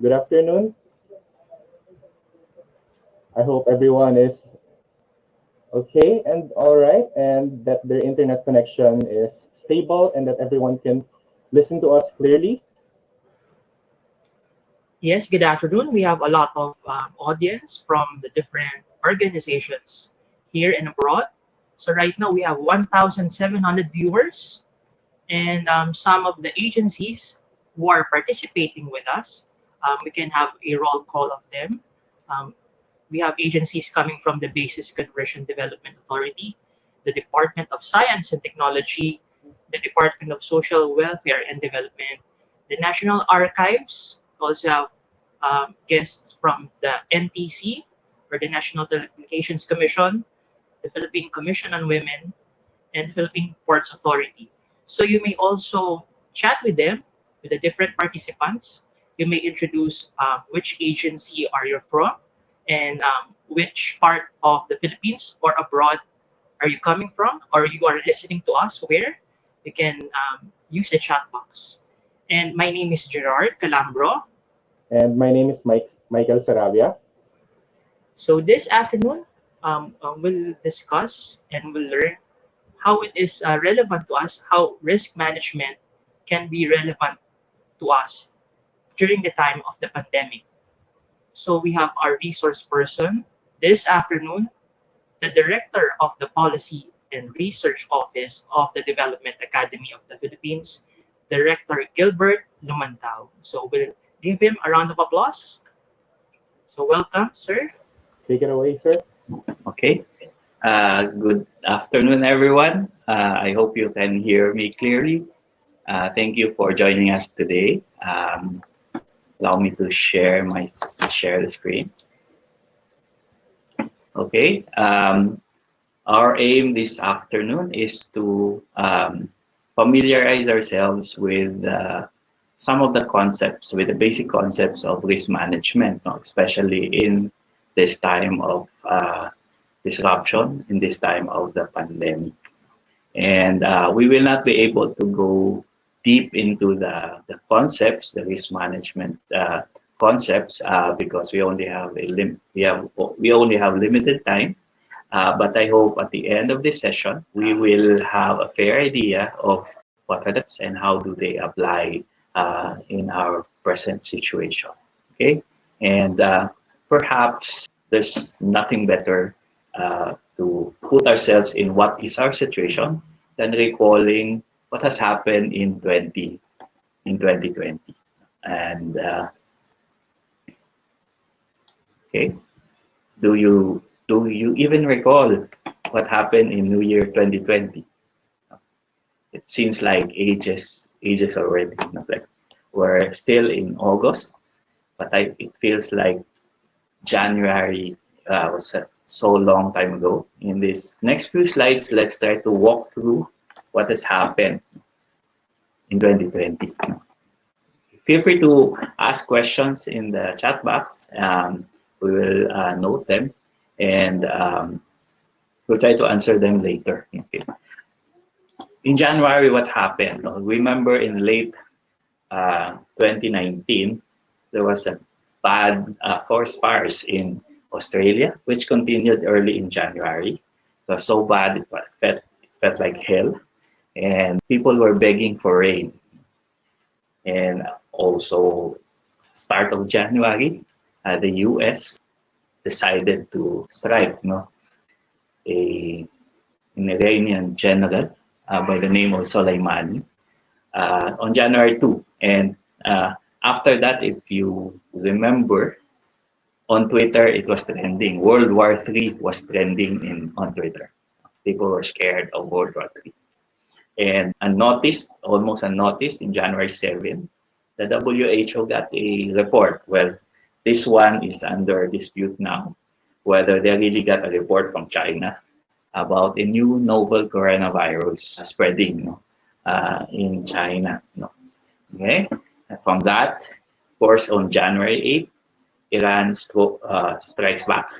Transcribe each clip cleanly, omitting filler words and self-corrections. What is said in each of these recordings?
Good afternoon. I hope everyone is okay and all right, and that their internet connection is stable and that everyone can listen to us clearly. Yes, good afternoon. We have a lot of audience from the different organizations here and abroad. So right now we have 1,700 viewers, and some of the agencies who are participating with us, we can have a roll call of them. Um, we have agencies coming from the Basis Conversion Development Authority, the Department of Science and Technology, the Department of Social Welfare and Development, the National Archives. We also have guests from the NTC, or the National Telecommunications Commission, the Philippine Commission on Women, and the Philippine Ports Authority. So you may also chat with them, with the different participants. You may introduce which agency are you from, and which part of the Philippines or abroad are you coming from, or you are listening to us where. You can use the chat box. And my name is Gerard Calambro. And my name is Michael Sarabia. So this afternoon, we'll discuss and we'll learn how it is relevant to us, how risk management can be relevant to us during the time of the pandemic. So we have our resource person this afternoon, the director of the Policy and Research Office of the Development Academy of the Philippines, Director Gilbert Lumantao. So we'll give him a round of applause. So welcome, sir. Take it away, sir. Okay. Good afternoon, everyone. I hope you can hear me clearly. Thank you for joining us today. Allow me to share the screen. Okay. Our aim this afternoon is to familiarize ourselves with some of the concepts, with the basic concepts of risk management, no? Especially in this time of disruption, in this time of the pandemic. And we will not be able to go deep into the concepts, the risk management concepts, because we only have we only have limited time. But I hope at the end of this session, we will have a fair idea of what are the steps and how do they apply in our present situation. Okay, and perhaps there's nothing better to put ourselves in what is our situation than recalling what has happened in 2020. And okay, do you even recall what happened in New Year 2020? It seems like ages already. Like we're still in August, but it feels like January was so long time ago. In this next few slides, let's try to walk through what has happened in 2020. Feel free to ask questions in the chat box. We will note them and we'll try to answer them later. Okay. In January, what happened? Remember in late 2019, there was a bad forest fires in Australia, which continued early in January. It was so bad, it felt like hell. And people were begging for rain. And also, start of January, the US decided to strike a, an Iranian general by the name of Soleimani on January 2. And after that, if you remember, on Twitter, it was trending. World War III was trending on Twitter. People were scared of World War III. And almost unnoticed, in January 7, the WHO got a report. Well, this one is under dispute now, whether they really got a report from China about a new novel coronavirus spreading in China. Okay, and from that, of course, on January 8th, Iran strikes back.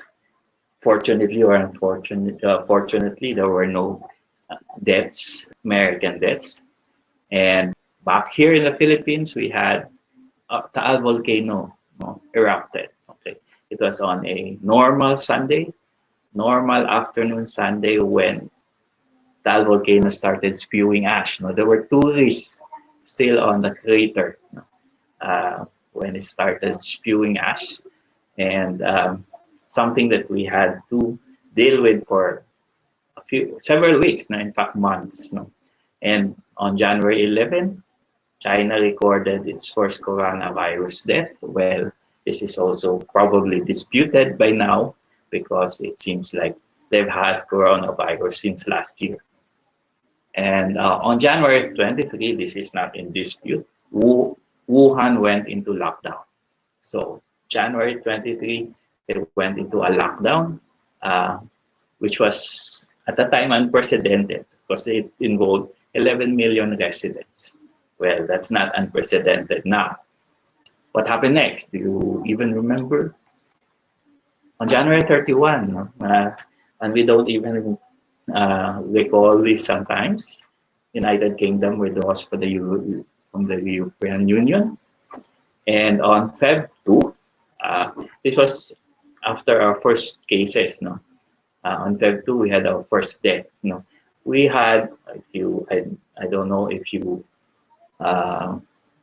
Fortunately or fortunately, there were no deaths, American deaths. And back here in the Philippines, we had Taal volcano erupted. Okay, it was on a normal Sunday, normal afternoon Sunday when the volcano started spewing ash. There were tourists still on the crater when it started spewing ash, and something that we had to deal with for several weeks, in fact months. And on January 11, China recorded its first coronavirus death. Well, this is also probably disputed by now because it seems like they've had coronavirus since last year. And on January 23, this is not in dispute, Wuhan went into lockdown. So January 23, they went into a lockdown, which was at the time unprecedented because it involved 11 million residents. Well, that's not unprecedented now. What happened next? Do you even remember? On January 31, and we don't even recall this sometimes, United Kingdom withdraws from the European Union. And on Feb 2, this was after our first cases. On Feb 2, we had our first death. We had, I don't know if you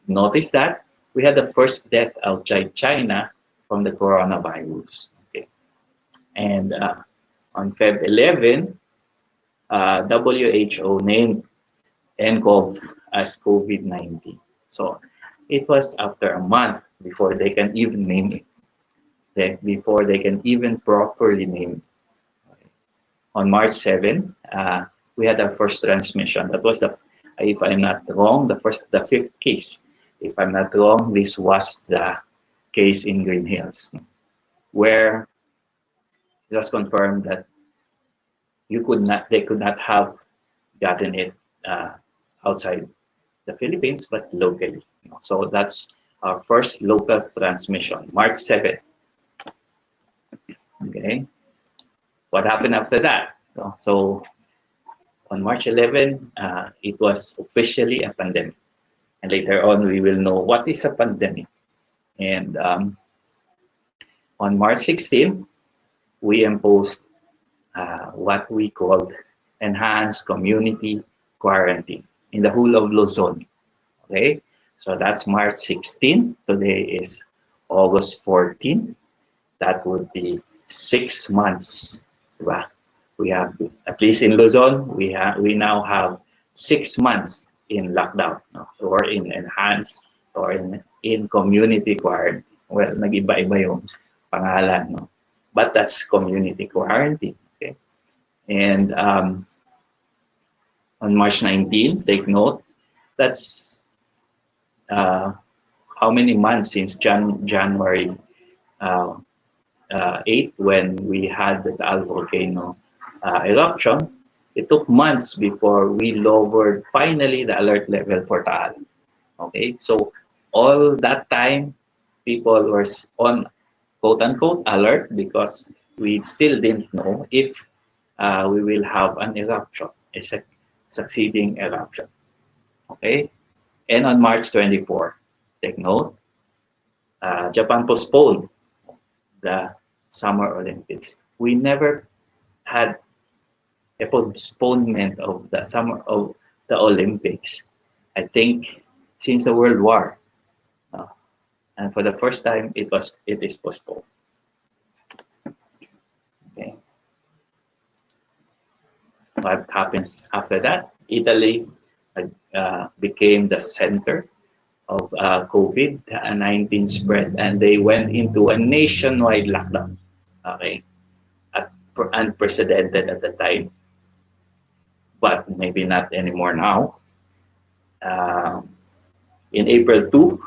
noticed that, we had the first death outside China from the coronavirus. Okay. And on Feb 11, WHO named nCoV as COVID-19. So it was after a month before they can even name it, before they can even properly name it. Okay. On March 7, we had our first transmission. That was if I'm not wrong, the fifth case. If I'm not wrong, this was the case in Green Hills, where it was confirmed that they could not have gotten it outside the Philippines, but locally. So that's our first local transmission, March 7th. Okay. What happened after that? So on March 11, it was officially a pandemic. And later on, we will know what is a pandemic. And on March 16, we imposed what we called enhanced community quarantine in the whole of Luzon. Okay, so that's March 16. Today is August 14. That would be 6 months. Right? We have, at least in Luzon, we now have 6 months in lockdown, or in enhanced, or in community quarantine. Well, nag-iba-iba yung pangalan, but that's community quarantine. Okay, and on March 19, take note, that's how many months since January 8, when we had the Taal volcano eruption. It took months before we lowered finally the alert level for Taal. Okay, so all that time, people were on quote-unquote alert because we still didn't know if we will have an eruption, a succeeding eruption. Okay, and on March 24, take note, Japan postponed the Summer Olympics. We never had a postponement of the Olympics, I think, since the World War. And for the first time, it is postponed. Okay. What happens after that? Italy became the center of COVID-19 spread, and they went into a nationwide lockdown. Okay, unprecedented at the time, but maybe not anymore now. In April 2,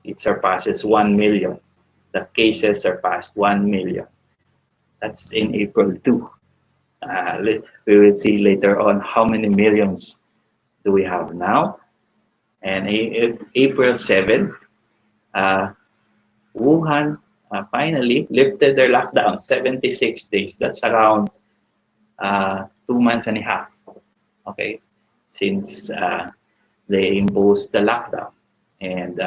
it surpasses 1 million. The cases surpassed 1 million. That's in April 2. We will see later on how many millions do we have now. And April 7, Wuhan finally lifted their lockdown, 76 days. That's around 2 months and a half, okay, since they imposed the lockdown. And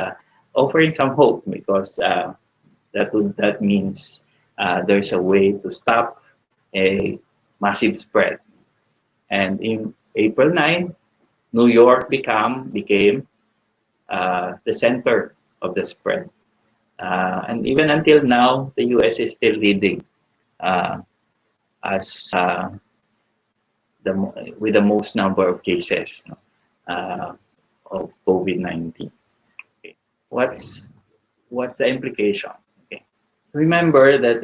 offering some hope because that means there's a way to stop a massive spread. And in April 9, New York became the center of the spread. And even until now, the US is still leading uh, as with the most number of cases uh, of COVID-19. Okay. What's the implication? Okay. Remember that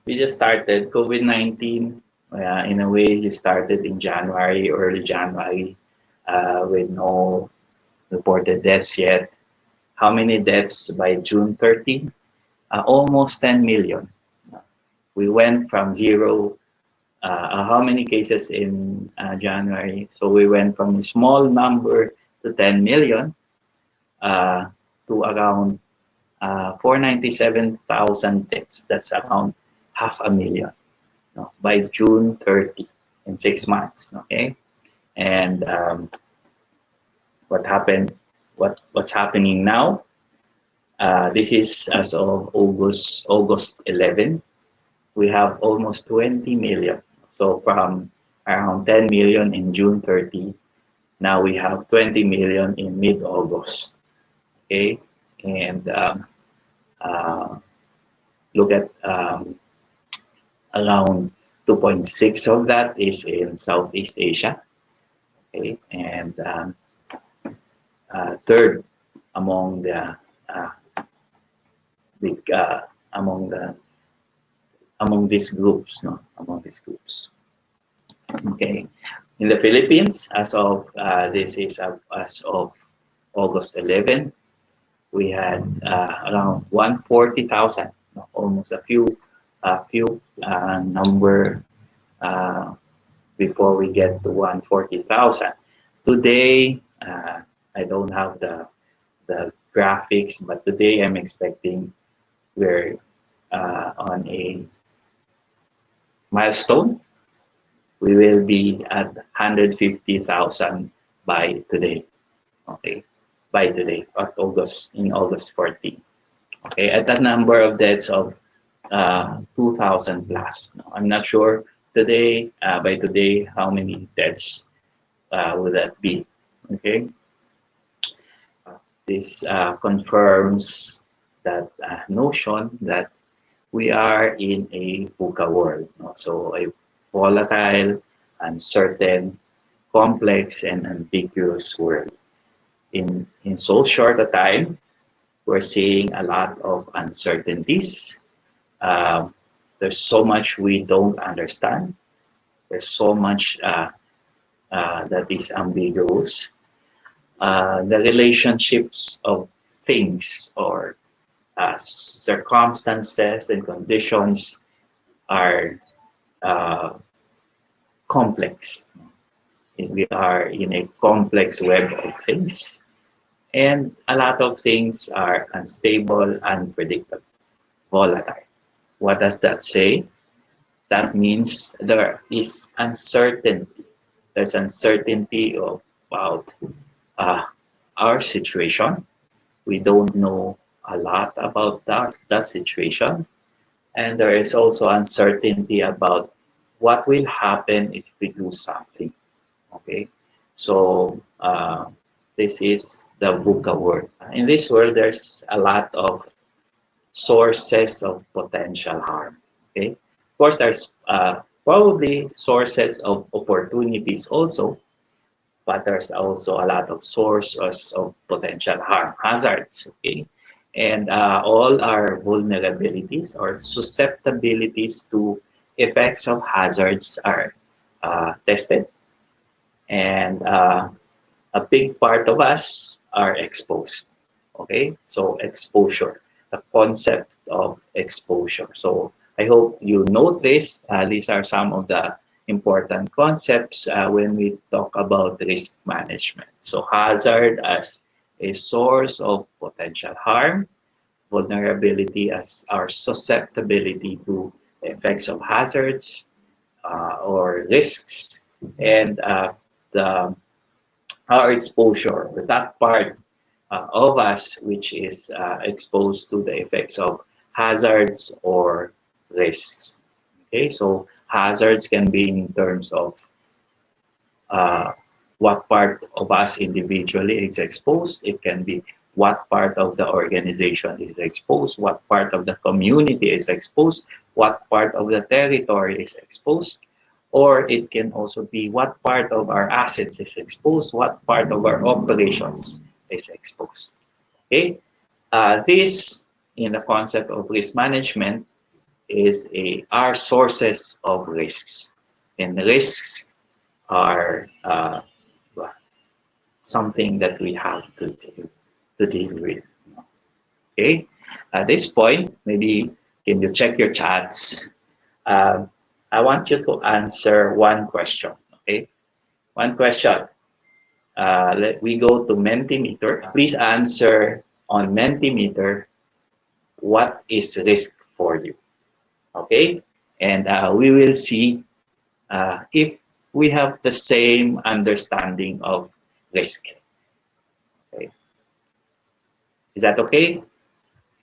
we just started COVID-19. In a way, you started in January, early January, with no reported deaths yet. How many deaths by June 30? Almost 10 million. We went from zero. How many cases in January? So we went from a small number to 10 million to around 497,000 deaths. That's around 500,000 by June 30 in 6 months. Okay, and what happened? What's happening now? This is as of August 11. We have almost 20 million. So from around 10 million in June 30, now we have 20 million in mid-August. Okay, and look at around 2.6 of that is in Southeast Asia. Okay, and third among the big among these groups, no, among these groups. Okay, in the Philippines, as of as of August 11, we had around 140,000, almost a few number before we get to 140,000. Today, I don't have the graphics, but today I'm expecting we're on a milestone. We will be at 150,000 by today. Okay, by today, in August 14. Okay, at that number of deaths of 2,000 plus. I'm not sure today, by today, how many deaths would that be? Okay, this confirms that notion that we are in a VUCA world. So a volatile, uncertain, complex, and ambiguous world. In so short a time, we're seeing a lot of uncertainties. There's so much we don't understand. There's so much that is ambiguous. The relationships of things or circumstances and conditions are complex. We are in a complex web of things, and a lot of things are unstable, unpredictable, volatile. What does that say? That means there is uncertainty. There's uncertainty about our situation. We don't know a lot about that situation. And there is also uncertainty about what will happen if we do something. Okay, so this is the VUCA world. In this world, there's a lot of sources of potential harm. Okay, of course, there's probably sources of opportunities also, but there's also a lot of sources of potential harm, hazards. Okay, and all our vulnerabilities or susceptibilities to effects of hazards are tested, and a big part of us are exposed. Okay, so exposure, the concept of exposure. So I hope you notice these are some of the important concepts when we talk about risk management. So hazard as a source of potential harm, vulnerability as our susceptibility to the effects of hazards or risks, and our exposure. That part of us which is exposed to the effects of hazards or risks. Okay, so hazards can be in terms of uh, what part of us individually is exposed. It can be what part of the organization is exposed, what part of the community is exposed, what part of the territory is exposed, or it can also be what part of our assets is exposed, what part of our operations is exposed. Okay, this in the concept of risk management is our sources of risks, and risks are something that we have to deal with. Okay, at this point, maybe can you check your chats? Um, I want you to answer one question. Okay, one question. Let we go to Mentimeter. Please answer on Mentimeter. What is risk for you? Okay, and we will see if we have the same understanding of risk. Okay. Is that okay?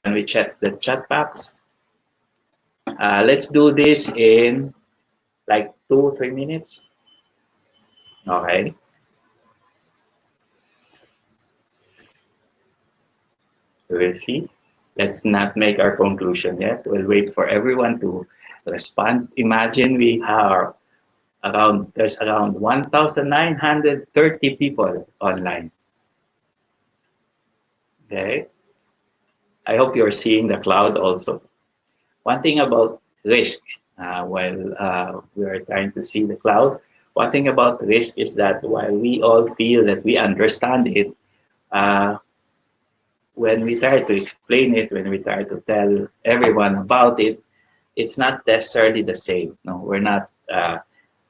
Can we check the chat box? Let's do this in like 2-3 minutes. Okay. We'll see. Let's not make our conclusion yet. We'll wait for everyone to respond. Imagine we have there's around 1,930 people online. Okay. I hope you're seeing the cloud also. One thing about risk, while we're trying to see the cloud, one thing about risk is that while we all feel that we understand it, uh, when we try to explain it, when we try to tell everyone about it, it's not necessarily the same. No, we're not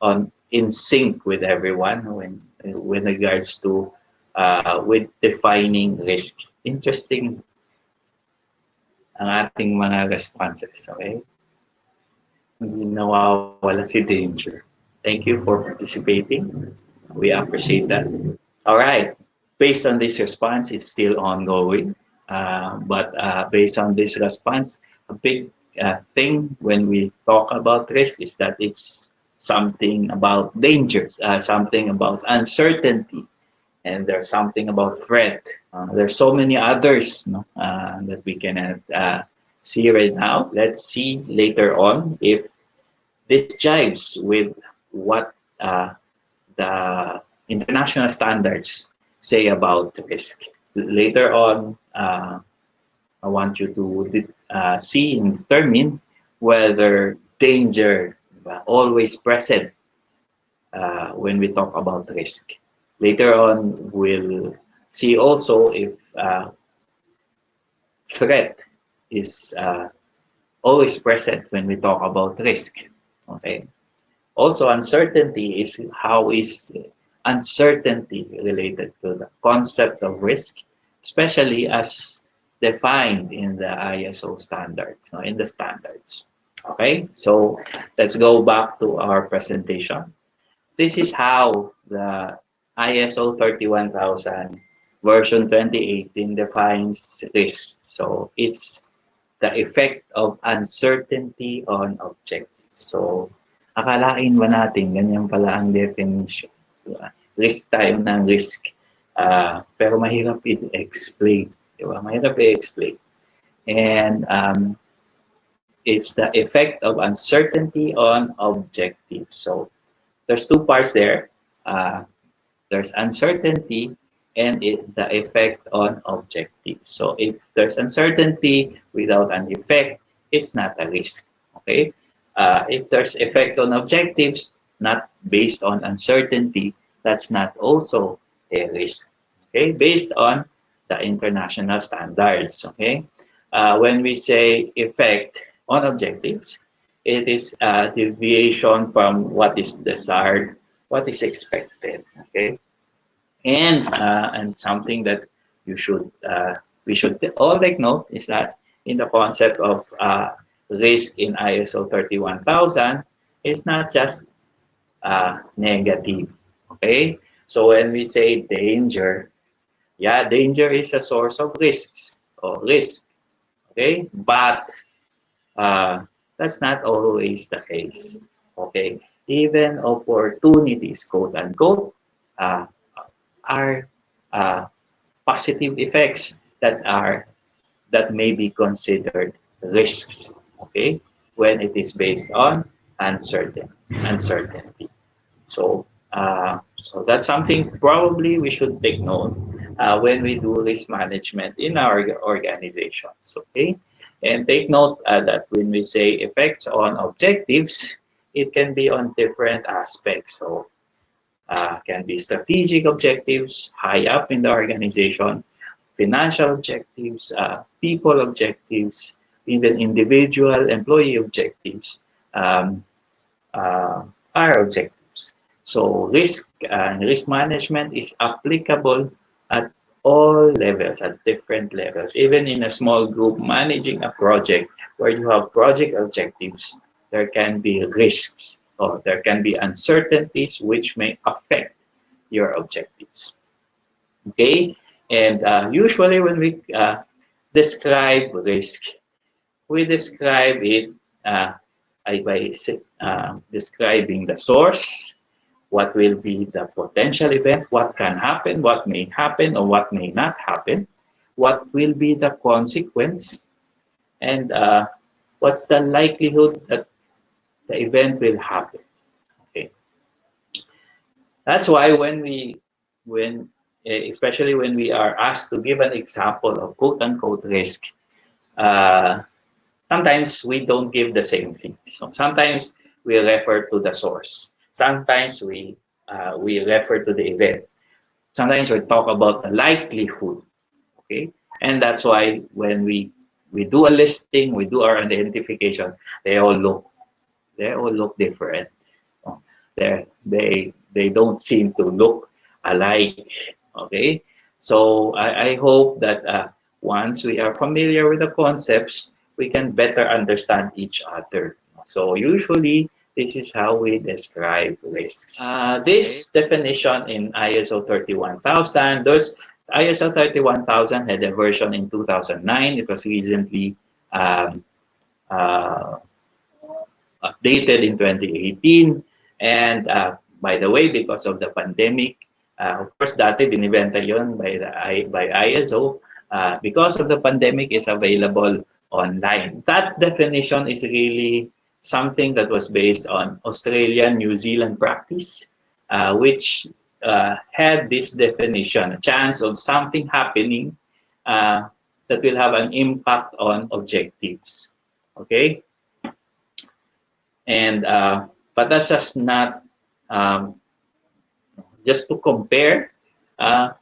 on in sync with everyone when with regards to with defining risk. Interesting ang ating mga responses. Okay? Hindi nawawala si Danger. Thank you for participating. We appreciate that. All right. Based on this response, it's still ongoing. But based on this response, a big thing when we talk about risk is that it's something about dangers, something about uncertainty, and there's something about threat. There's so many others, no, that we cannot see right now. Let's see later on if this jives with what the international standards say about risk. Later on, I want you to see and determine whether danger always present when we talk about risk. Later on, we'll see also if threat is always present when we talk about risk. Okay. Also, uncertainty is how is uncertainty related to the concept of risk, especially as defined in the ISO standards, no, in the standards. Okay, so let's go back to our presentation. This is how the ISO 31000 version 2018 defines risk. So it's the effect of uncertainty on objectives. So akalain ba natin ganyan pala ang definition? Diba? Risk tayo ng risk. Pero mahirap i-explain. Diba? Mahirap i-explain. And it's the effect of uncertainty on objectives. So there's two parts there. There's uncertainty and the effect on objectives. So if there's uncertainty without an effect, it's not a risk. Okay. If there's effect on objectives not based on uncertainty, that's not also a risk. Okay, based on the international standards. Okay, when we say effect on objectives, it is a deviation from what is desired, what is expected. Okay, and something that you should we should all take note is that in the concept of risk in ISO 31000 is not just negative. Okay, so when we say danger, Yeah, danger is a source of risks or risk. Okay, but that's not always the case. Okay, even opportunities, quote unquote, uh, are uh, positive effects that may be considered risks. Okay, when it is based on uncertainty. So that's something probably we should take note when we do risk management in our organizations. Okay, and take note that when we say effects on objectives, it can be on different aspects. So can be strategic objectives high up in the organization, financial objectives, people objectives, even individual employee objectives. Um, uh, are objectives. So risk management is applicable at all levels, at different levels. Even in a small group managing a project where you have project objectives, there can be risks or there can be uncertainties which may affect your objectives. Okay, and usually when we describe risk, we describe it uh, by describing the source, what will be the potential event, what can happen, what may happen, or what may not happen, what will be the consequence, and what's the likelihood that the event will happen. Okay, that's why especially when we are asked to give an example of quote unquote risk, uh, sometimes we don't give the same thing. So sometimes we refer to the source. Sometimes we refer to the event. Sometimes we talk about the likelihood. Okay, and that's why when we do a listing, we do our identification. They all look different. They don't seem to look alike. Okay, so I hope that once we are familiar with the concepts, we can better understand each other. So usually this is how we describe risks. This definition in ISO 31000, those ISO 31000 had a version in 2009. It was recently um, uh, updated in 2018. And by the way, because of the pandemic, of course, dati binibenta yon by ISO. Because of the pandemic, is available online. That definition is really something that was based on Australian, New Zealand practice, which had this definition, a chance of something happening that will have an impact on objectives. Okay? And but that's just not um, just to compare. Uh,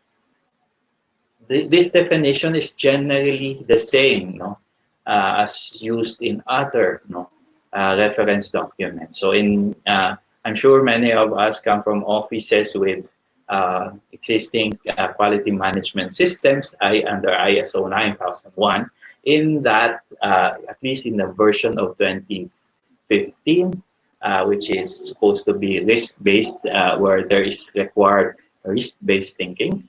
this definition is generally the same, no, as used in other, no, reference documents. So I'm sure many of us come from offices with existing quality management systems under ISO 9001. In that, at least in the version of 2015, which is supposed to be risk-based, where there is required risk-based thinking.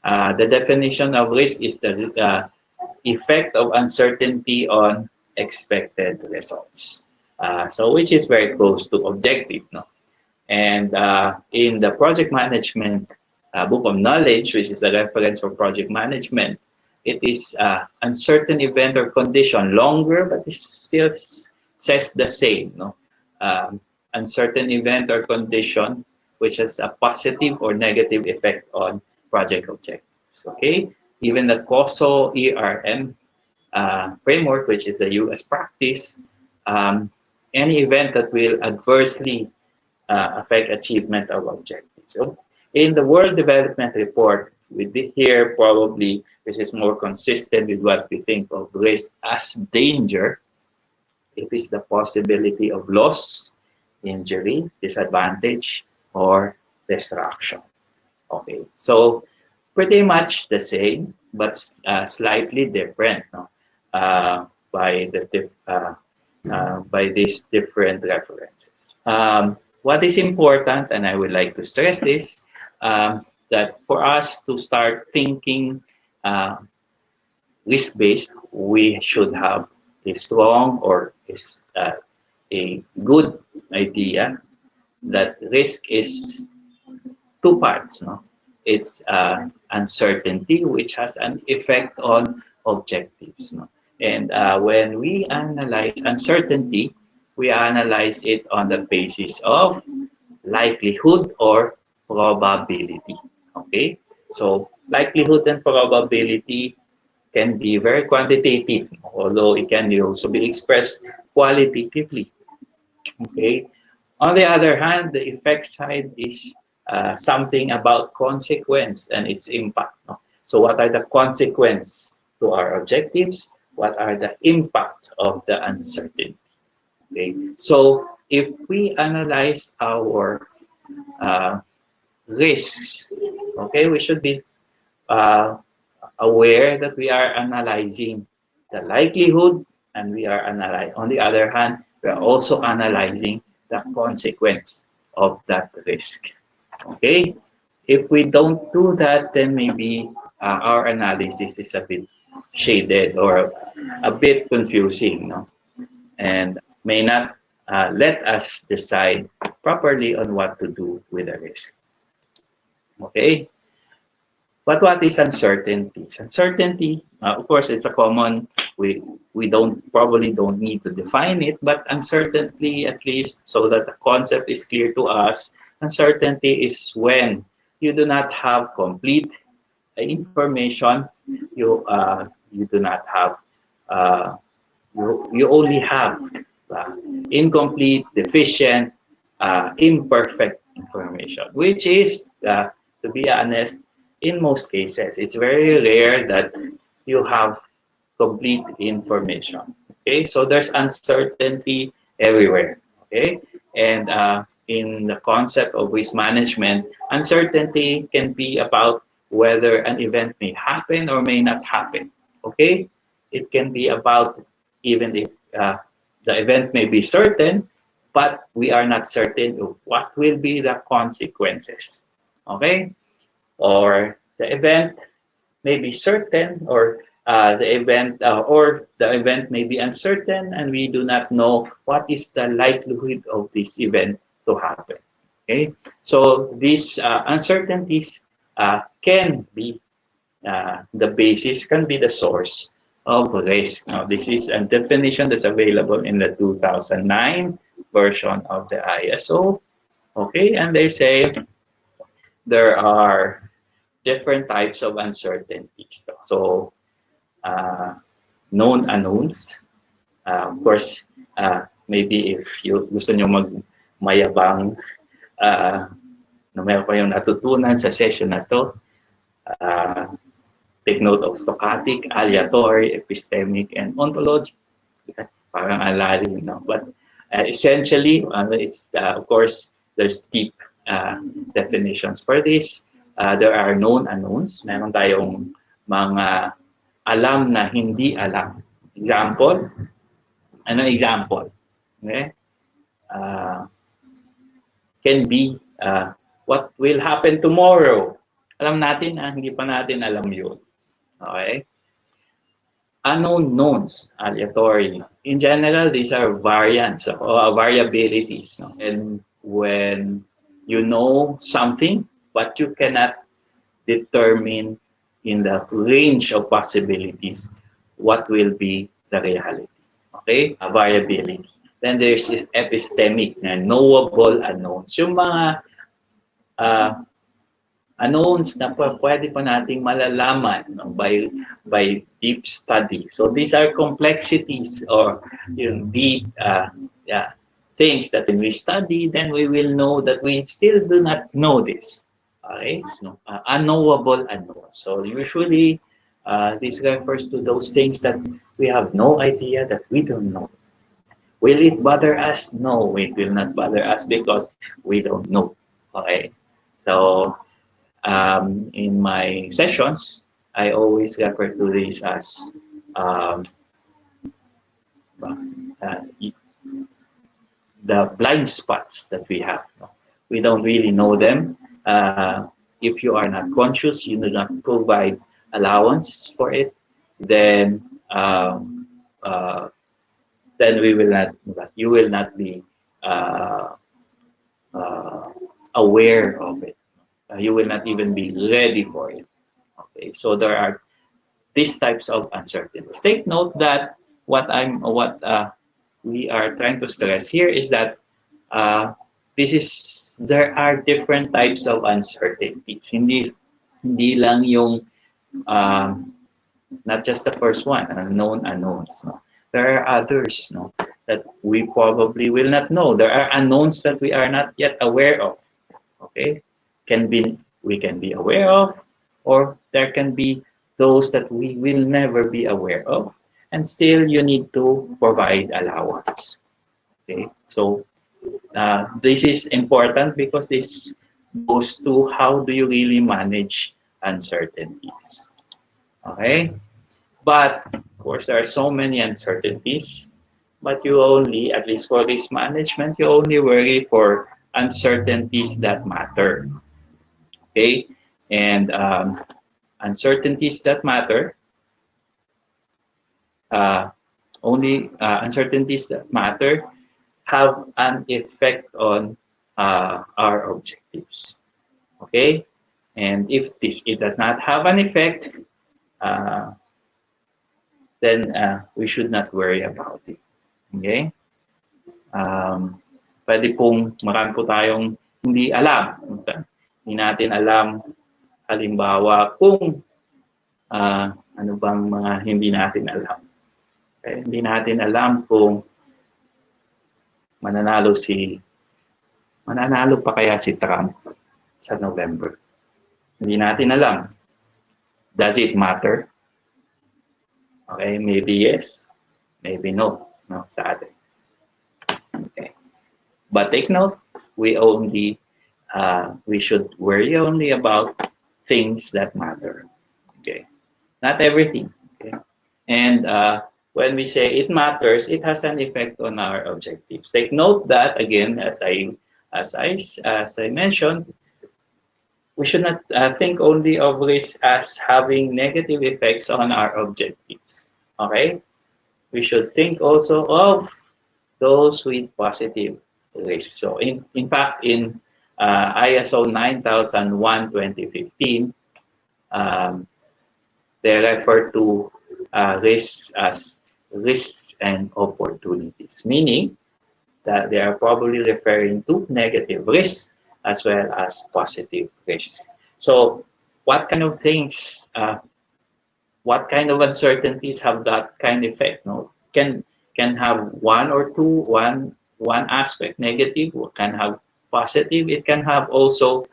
The definition of risk is the effect of uncertainty on expected results. So which is very close to objective. No? And in the project management book of knowledge, which is the reference for project management, it is uncertain event or condition, longer, but it still says the same. No? Uncertain event or condition which has a positive or negative effect on project objectives. Okay, even the COSO ERM framework, which is the US practice, any event that will adversely affect achievement of objectives. So in the World Development Report, we did here probably, which is more consistent with what we think of risk as danger, it is the possibility of loss, injury, disadvantage, or destruction. Okay, so pretty much the same, but slightly different, no? By by these different references. What is important, and I would like to stress this, that for us to start thinking risk-based, we should have a strong or a good idea that risk is two parts. No, it's uncertainty, which has an effect on objectives. No, and when we analyze uncertainty, we analyze it on the basis of likelihood or probability. Okay, so likelihood and probability can be very quantitative, although it can also be expressed qualitatively. Okay. On the other hand, the effect side is something about consequence and its impact. No? So, what are the consequences to our objectives? What are the impact of the uncertainty? Okay. So, if we analyze our risks, okay, we should be uh, aware that we are analyzing the likelihood, and we are analyzing, on the other hand, we are also analyzing the consequence of that risk. Okay? If we don't do that, then maybe our analysis is a bit shaded or a bit confusing, no? And may not let us decide properly on what to do with the risk. Okay? But what is uncertainty? Uncertainty, of course, it's a common. We don't need to define it, but uncertainty, at least, so that the concept is clear to us. Uncertainty is when you do not have complete information. You do not have. You only have incomplete, deficient, imperfect information, which is, to be honest, in most cases, it's very rare that you have complete information. Okay, so there's uncertainty everywhere. Okay, and in the concept of risk management, uncertainty can be about whether an event may happen or may not happen. Okay, it can be about even if the event may be certain, but we are not certain of what will be the consequences. Okay, or the event may be certain, or the event may be uncertain, and we do not know what is the likelihood of this event to happen. Okay, so these uncertainties can be the basis, can be the source of risk. Now, this is a definition that's available in the 2009 version of the ISO. Okay, and they say there are different types of uncertainties. So, known unknowns. Of course, maybe if you gusto nyo magmayabang na meron kayong natutunan sa session na to, take note of stochastic, aleatory, epistemic, and ontological. Parang alalim, no? But essentially, it's of course, there's deep definitions for this. There are known unknowns. Meron tayong mga alam na hindi alam. Example? Ano example? Okay? Can be what will happen tomorrow. Alam natin, hindi pa natin alam yun. Okay? Unknown knowns, aleatory. In general, these are variants or variabilities. No? And when you know something, but you cannot determine in the range of possibilities what will be the reality. Okay? A variability. Then there's epistemic na knowable unknowns. Yung mga unknowns na pwede pa nating malalaman, no, by deep study. So these are complexities or deep things that when we study, then we will know that we still do not know this. Okay, so, unknowable unknowns. So usually this refers to those things that we have no idea that we don't know. Will it bother us? No, it will not bother us because we don't know. Okay, so in my sessions, I always refer to these as the blind spots that we have. We don't really know them. if you are not conscious, you do not provide allowance for it, then then we will not, you will not be uh, uh, aware of it. You will not even be ready for it. Okay, so there are these types of uncertainties. Take note that what we are trying to stress here is that there are different types of uncertainties. Hindi lang yung um, not just the first one, unknown unknowns. No, there are others. No, that we probably will not know. There are unknowns that we are not yet aware of. Okay, we can be aware of, or there can be those that we will never be aware of, and still you need to provide allowance. Okay, so this is important because this goes to how do you really manage uncertainties. Okay, but of course there are so many uncertainties, but you only, at least for risk management, you only worry for uncertainties that matter. Okay, and uncertainties that matter, uh, only uncertainties that matter have an effect on our objectives. Okay, and if it does not have an effect, uh, then we should not worry about it. Okay, pwede pong marami po tayong hindi alam. Hindi natin alam, halimbawa, kung ano bang mga hindi natin alam. Okay? Hindi natin alam kung mananalo pa kaya si Trump sa November. Hindi natin alam. Does it matter? Okay, maybe yes, maybe no, no sa atin. Okay. But take note, we should worry only about things that matter. Okay, not everything. Okay, and when we say it matters, it has an effect on our objectives. Take note that again, as I mentioned, we should not think only of risk as having negative effects on our objectives. Okay, we should think also of those with positive risk. So in fact, in ISO 9001:2015, they refer to risks as risks and opportunities, meaning that they are probably referring to negative risks as well as positive risks. So what kind of things, what kind of uncertainties have that kind of effect? No, can have one or two, one aspect negative, can have positive. It can have also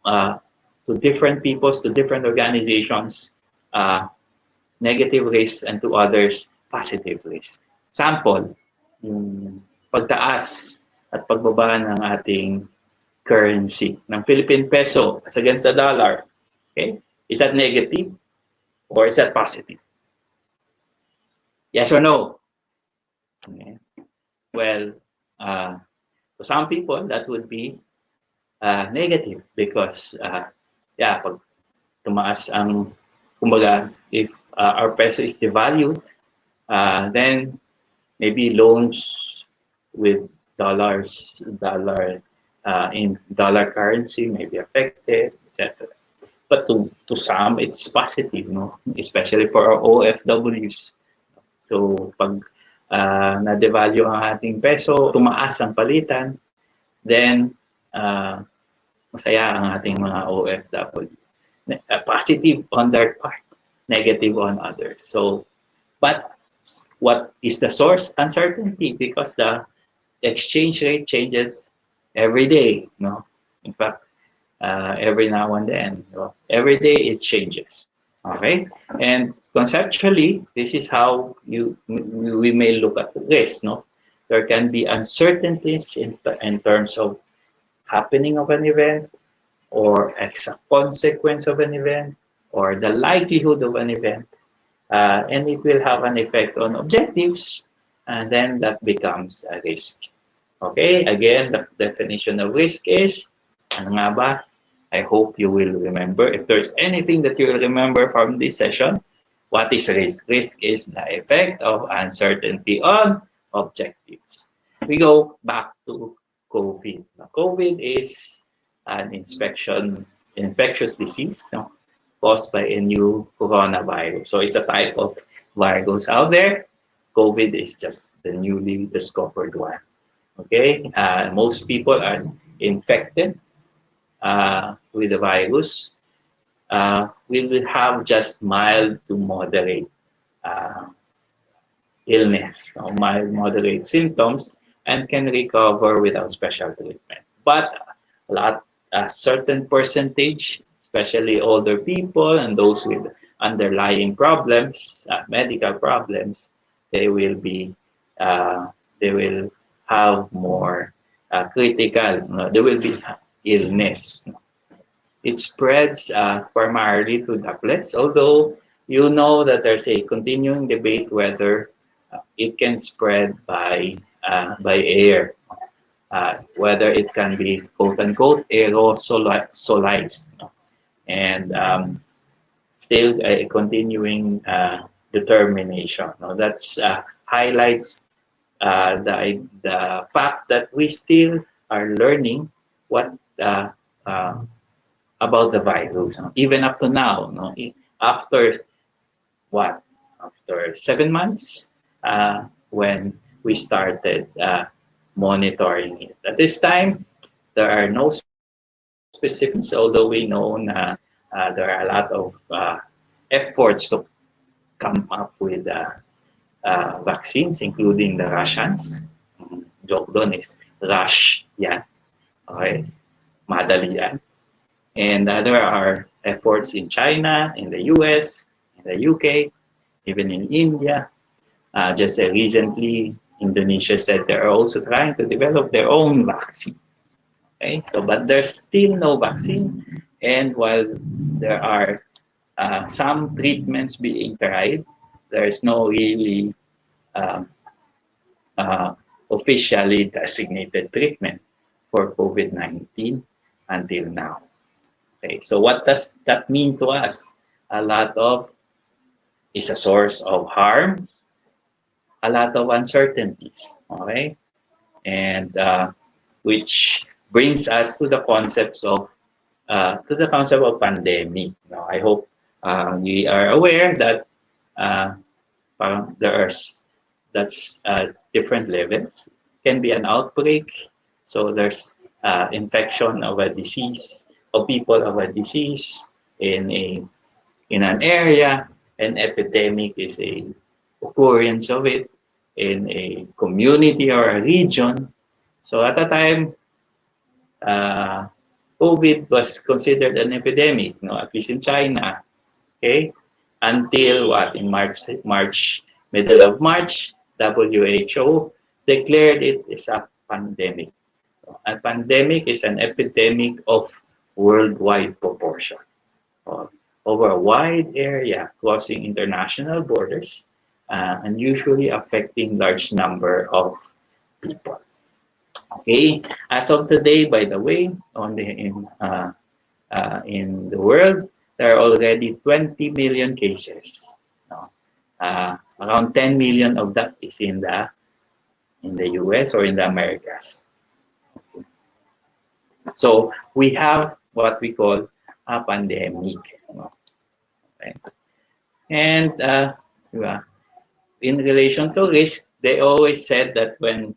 to different peoples, to different organizations, negative risks, and to others, positive risks. Sample, yung pagtaas at pagbaba ng ating currency, ng Philippine peso as against the dollar. Okay? Is that negative or is that positive? Yes or no? Okay. Well, to some people, that would be negative because, pag tumaas ang, kumbaga, if our peso is devalued, then maybe loans with in dollar currency may be affected, etc. But to some, it's positive, no? Especially for our OFWs. So, pag na-devalue ang ating peso, tumaas ang palitan, then masaya ang ating mga OFW. Positive on their part, negative on others. So, but what is the source? Uncertainty, because the exchange rate changes every day. No, in fact, every now and then, every day it changes. Okay, and conceptually, this is how we may look at this. No, there can be uncertainties in terms of happening of an event, or as a consequence of an event, or the likelihood of an event, and it will have an effect on objectives, and then that becomes a risk. Okay, again, the definition of risk is, ano nga ba? I hope you will remember. If there's anything that you will remember from this session, what is risk? Risk is the effect of uncertainty on objectives. We go back to COVID. Now, COVID is an infectious disease, no, caused by a new coronavirus. So it's a type of virus out there. COVID is just the newly discovered one. Okay, most people are infected with the virus. We will have just mild to moderate uh, illness, no, mild moderate symptoms, and can recover without special treatment. But a certain percentage, especially older people and those with underlying problems, medical problems, they will be they will have more critical. No, there will be illness. It spreads primarily through droplets, although you know that there's a continuing debate whether it can spread by air, whether it can be quote unquote aerosolized, and still a continuing determination. That's highlights the fact that we still are learning what uh, about the virus, even up to now. After what? After 7 months, when we started monitoring it. At this time, there are no specifics, although we know there are a lot of efforts to come up with vaccines, including the Russians. Joke doon is rush yan. Okay, madali yan. And there are efforts in China, in the US, in the UK, even in India. Just recently, Indonesia said they're also trying to develop their own vaccine. Okay, so but there's still no vaccine, and while there are some treatments being tried, there's no really um, officially designated treatment for COVID-19 until now. Okay, so what does that mean to us? A lot of is a source of harm, a lot of uncertainties. Okay, and which brings us to the concepts of pandemic. Now, I hope we are aware that there are that's different levels. Can be an outbreak, so there's infection of a disease, of people of a disease in an area. An epidemic is a occurrence of it in a community or a region. So at the time, COVID was considered an epidemic, at least in China. Okay, until what, in March, middle of March, WHO declared it as a pandemic. A pandemic is an epidemic of worldwide proportion, over a wide area, crossing international borders, and usually affecting large number of people. Okay, as of today, by the way, only in the world, there are already 20 million cases. Around 10 million of that is in the US or in the Americas. So we have what we call a pandemic. Okay. And in relation to risk, they always said that when,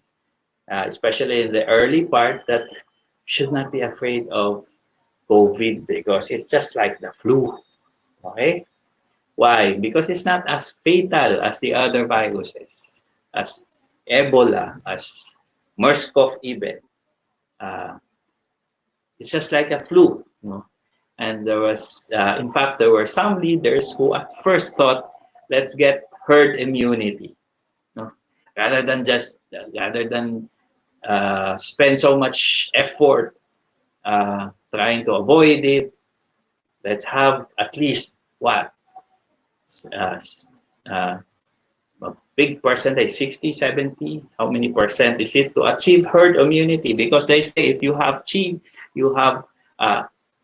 especially in the early part, that should not be afraid of COVID because it's just like the flu. Okay? Why? Because it's not as fatal as the other viruses, as Ebola, as MERS-CoV even. It's just like a flu. And there was, in fact, there were some leaders who at first thought, let's get herd immunity, rather than spend so much effort trying to avoid it. Let's have at least what a big percentage, 60, 70, how many percent is it to achieve herd immunity? Because they say if you have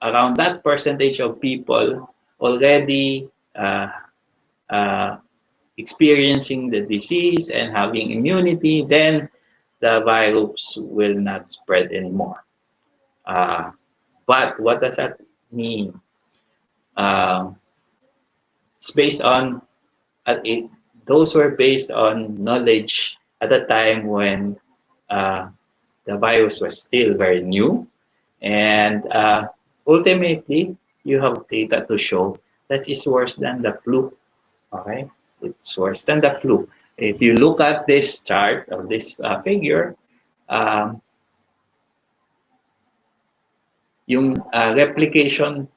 around that percentage of people already experiencing the disease and having immunity, then the virus will not spread anymore. But what does that mean? It's based on those were based on knowledge at the time when the virus was still very new, and ultimately you have data to show that it's worse than the flu. Okay, it's worse than the flu. If you look at this chart of this figure, um, yung replication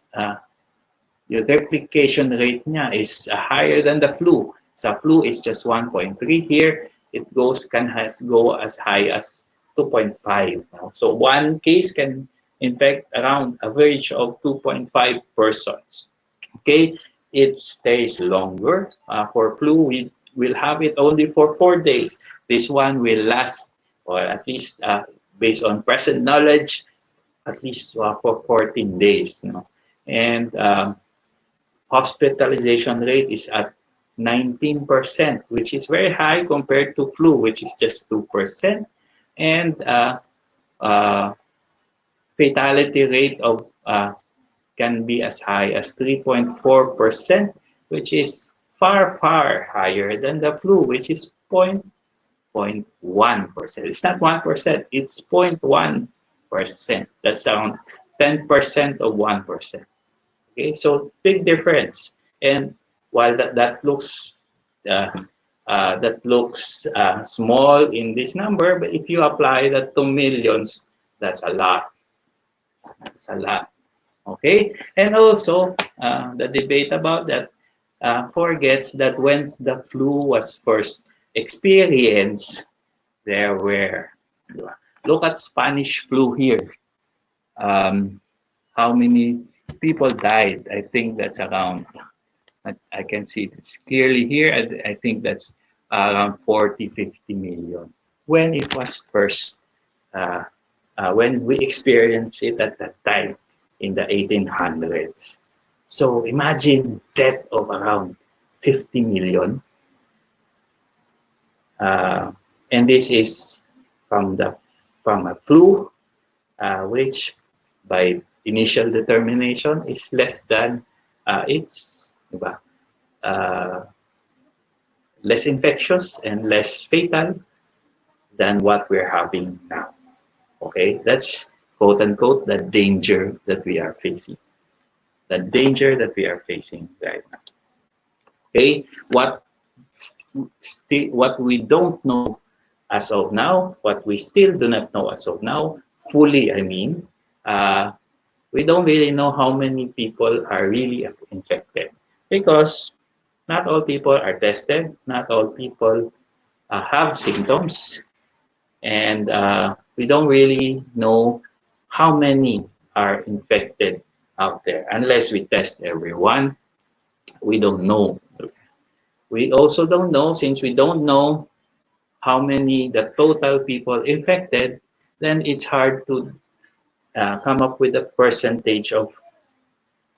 rate niya is higher than the flu. Sa flu is just 1.3. Here it can go as high as 2.5. So one case can infect around average of 2.5 persons. Okay, it stays longer. For flu, we will have it only for 4 days. This one will last, or at least based on present knowledge, at least for 14 days. No? And hospitalization rate is at 19%, which is very high compared to flu, which is just 2%. And fatality rate of can be as high as 3.4%, which is far, far higher than the flu, which is 0.1%. It's not 1%, it's 0.1%. That's around 10% of 1%. Okay, so big difference. And while that looks small in this number, but if you apply that to millions, that's a lot. That's a lot. Okay, and also the debate about that forgets that when the flu was first experienced, there were, look at Spanish flu here. How many people died? I think that's around, I can see it's clearly here. I think that's around 40-50 million when it was first, when we experienced it at that time in the 1800s. So imagine death of around 50 million. And this is from a flu, which by initial determination is less than, it's less infectious and less fatal than what we're having now. Okay, that's quote unquote the danger that we are facing. The danger that we are facing right now. Okay, what we don't know as of now, what we still do not know as of now, fully, I mean, we don't really know how many people are really infected, because not all people are tested, not all people have symptoms, and we don't really know how many are infected out there. Unless we test everyone, we don't know. We also don't know, since we don't know how many the total people infected, then it's hard to come up with a percentage of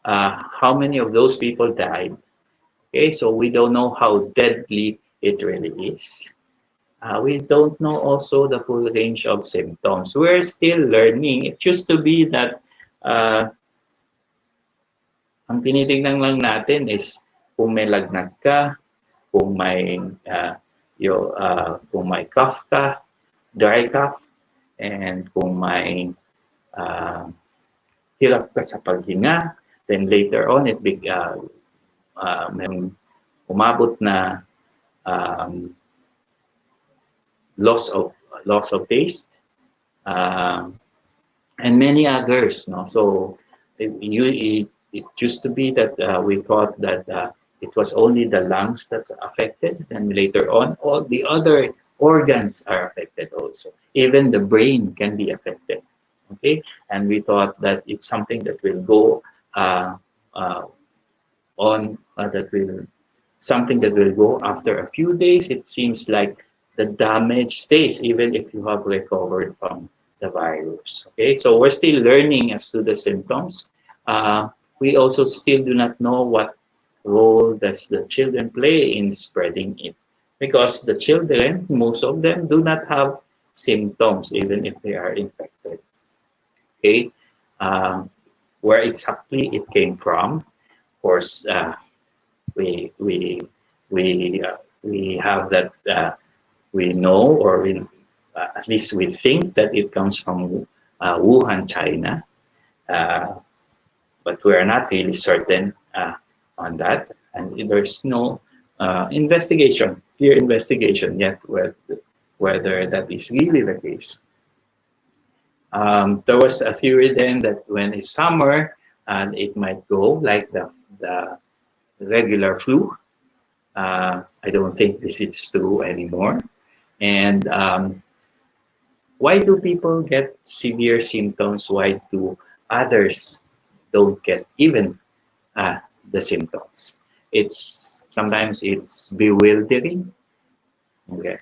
how many of those people died. Okay, so we don't know how deadly it really is. We don't know also the full range of symptoms. We're still learning. It used to be that ang tinitingnan lang natin is kung may lagnat ka, kung may cough ka, dry cough, and kung may hirap ka sa paghinga. Then later on, may umabot na loss of taste, and many others. No, so it used to be that we thought that it was only the lungs that's affected, and later on, all the other organs are affected also. Even the brain can be affected. Okay, and we thought that it's something that will go something that will go after a few days. It seems like the damage stays even if you have recovered from the virus. Okay, so we're still learning as to the symptoms. we also still do not know what role does the children play in spreading it, because the children, most of them, do not have symptoms even if they are infected. Okay, uh, where exactly it came from? Of course, we we we have that, we know, or at least we think that it comes from Wuhan, China, uh, but we are not really certain on that, and there's no clear investigation yet whether that is really the case. There was a theory then that when it's summer, and it might go like the regular flu. I don't think this is true anymore. And why do people get severe symptoms? Why do others don't get even uh, the symptoms? It's sometimes it's bewildering. Okay.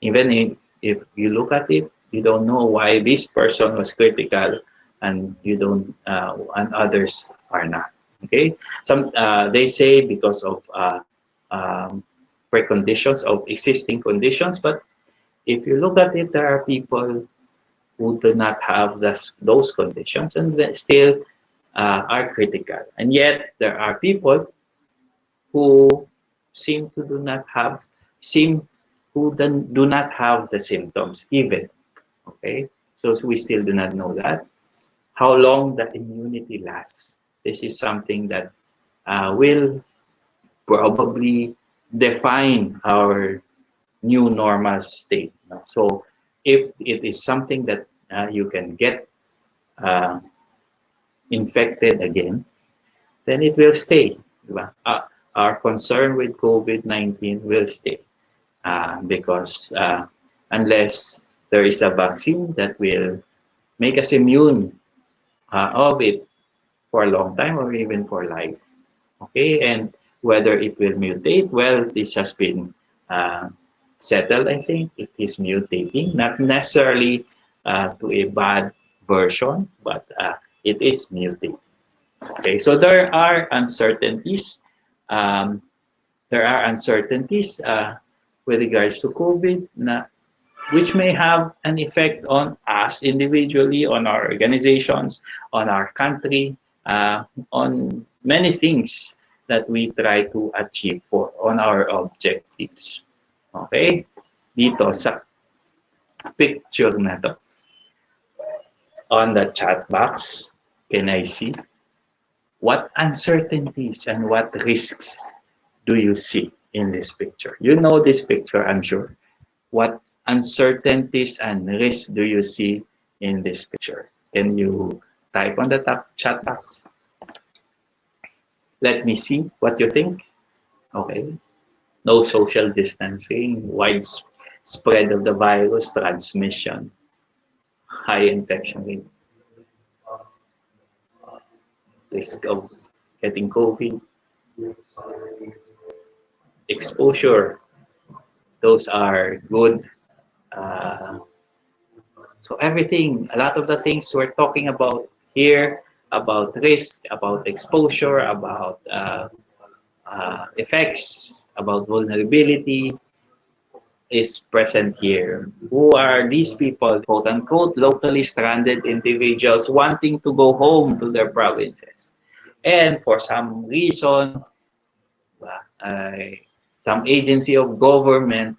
Even if you look at it, you don't know why this person was critical and you don't, and others are not. Okay. Some they say because of um, preconditions of existing conditions, but if you look at it, there are people who do not have those conditions and they still are critical. And yet there are people who seem to do not have seem who do not have the symptoms even. Okay, so we still do not know that how long the immunity lasts. This is something that will probably define our new normal state. So if it is something that you can get uh, infected again, then it will stay. Diba? Our concern with COVID-19 will stay because unless there is a vaccine that will make us immune of it for a long time or even for life. Okay, and whether it will mutate, well, this has been uh, settled. I think it is mutating, not necessarily to a bad version, but it is mutating. Okay, so there are uncertainties. Um, there are uncertainties with regards to COVID, which may have an effect on us individually, on our organizations, on our country, on many things that we try to achieve on our objectives. Okay? Dito sa picture na to, on the chat box, can I see what uncertainties and what risks do you see in this picture? You know this picture, I'm sure. What uncertainties and risks do you see in this picture? Can you type on the top chat box? Let me see what you think. Okay. No social distancing, widespread of the virus, transmission, high infection rate, risk of getting COVID, exposure. Those are good. Uh, So everything, a lot of the things we're talking about here, about risk, about exposure, about effects, about vulnerability, is present here. Who are these people, quote unquote, locally stranded individuals wanting to go home to their provinces? And for some reason, uh, some agency of government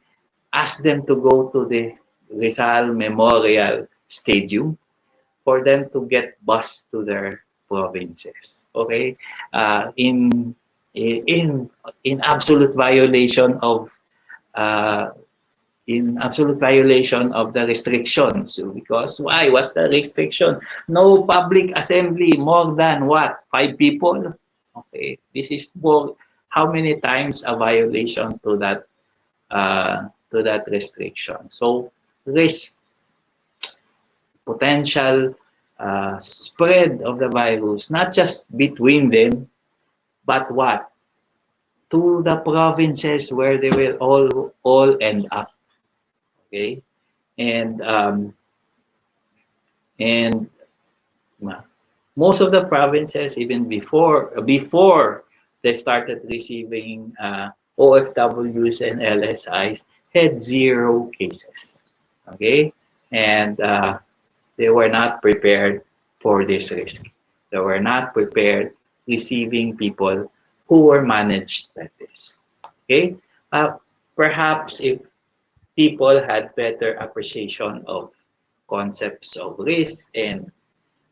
asked them to go to the Rizal Memorial Stadium for them to get bused to their provinces. Okay, uh, in in in absolute violation of uh, the restrictions. Because why? What's the restriction? No public assembly more than what? 5 people. Okay, this is more. How many times a violation to that restriction? So risk potential spread of the virus, not just between them, but what? To the provinces where they will all end up. Okay, and and most of the provinces, even before they started receiving OFWs and LSIs, had 0 cases. Okay, and they were not prepared for this risk. They were not prepared receiving people who were managed like this. Okay, perhaps if people had better appreciation of concepts of risk and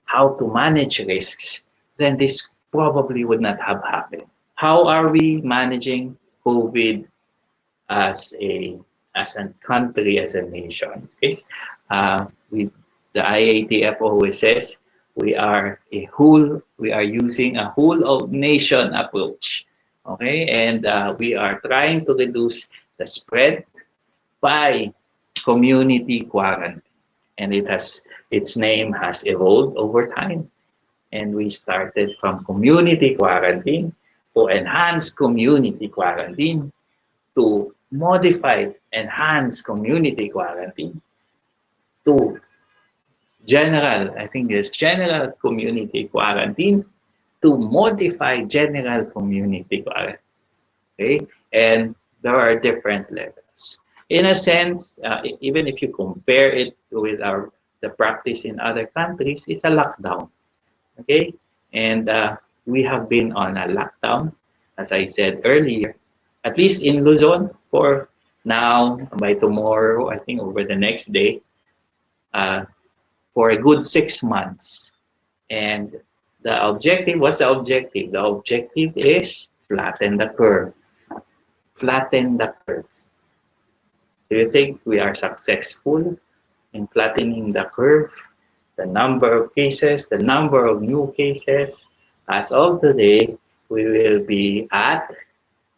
how to manage risks, then this probably would not have happened. How are we managing COVID as a country, as a nation? Is we the IATF always says we are using a whole of nation approach. Okay, and we are trying to reduce the spread by community quarantine, and its name has evolved over time. And we started from community quarantine to enhanced community quarantine to modified enhanced community quarantine to general, I think there's general community quarantine to modify general community quarantine. Okay, and there are different levels. In a sense, even if you compare it with the practice in other countries, it's a lockdown. Okay, and we have been on a lockdown, as I said earlier, at least in Luzon for now. By tomorrow, I think over the next day, for a good 6 months. And what's the objective? The objective is flatten the curve. Flatten the curve. Do you think we are successful in flattening the curve? The number of cases, the number of new cases. As of today, we will be at,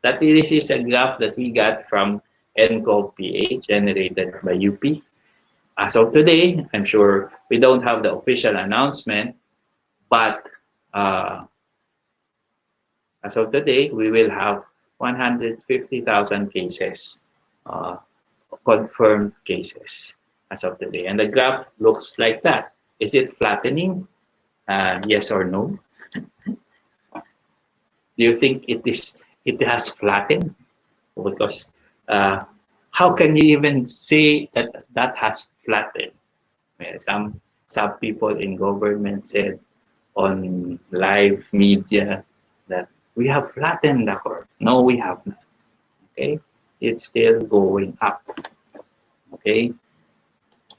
this is a graph that we got from NCOV-PA generated by UP. As of today, I'm sure we don't have the official announcement, but as of today, we will have 150,000 cases, confirmed cases as of today. And the graph looks like that. Is it flattening? Yes or no? Do you think it has flattened? Because how can you even say that has flattened? Some people in government said on live media that we have flattened the curve. No, we have not. Okay, it's still going up. Okay,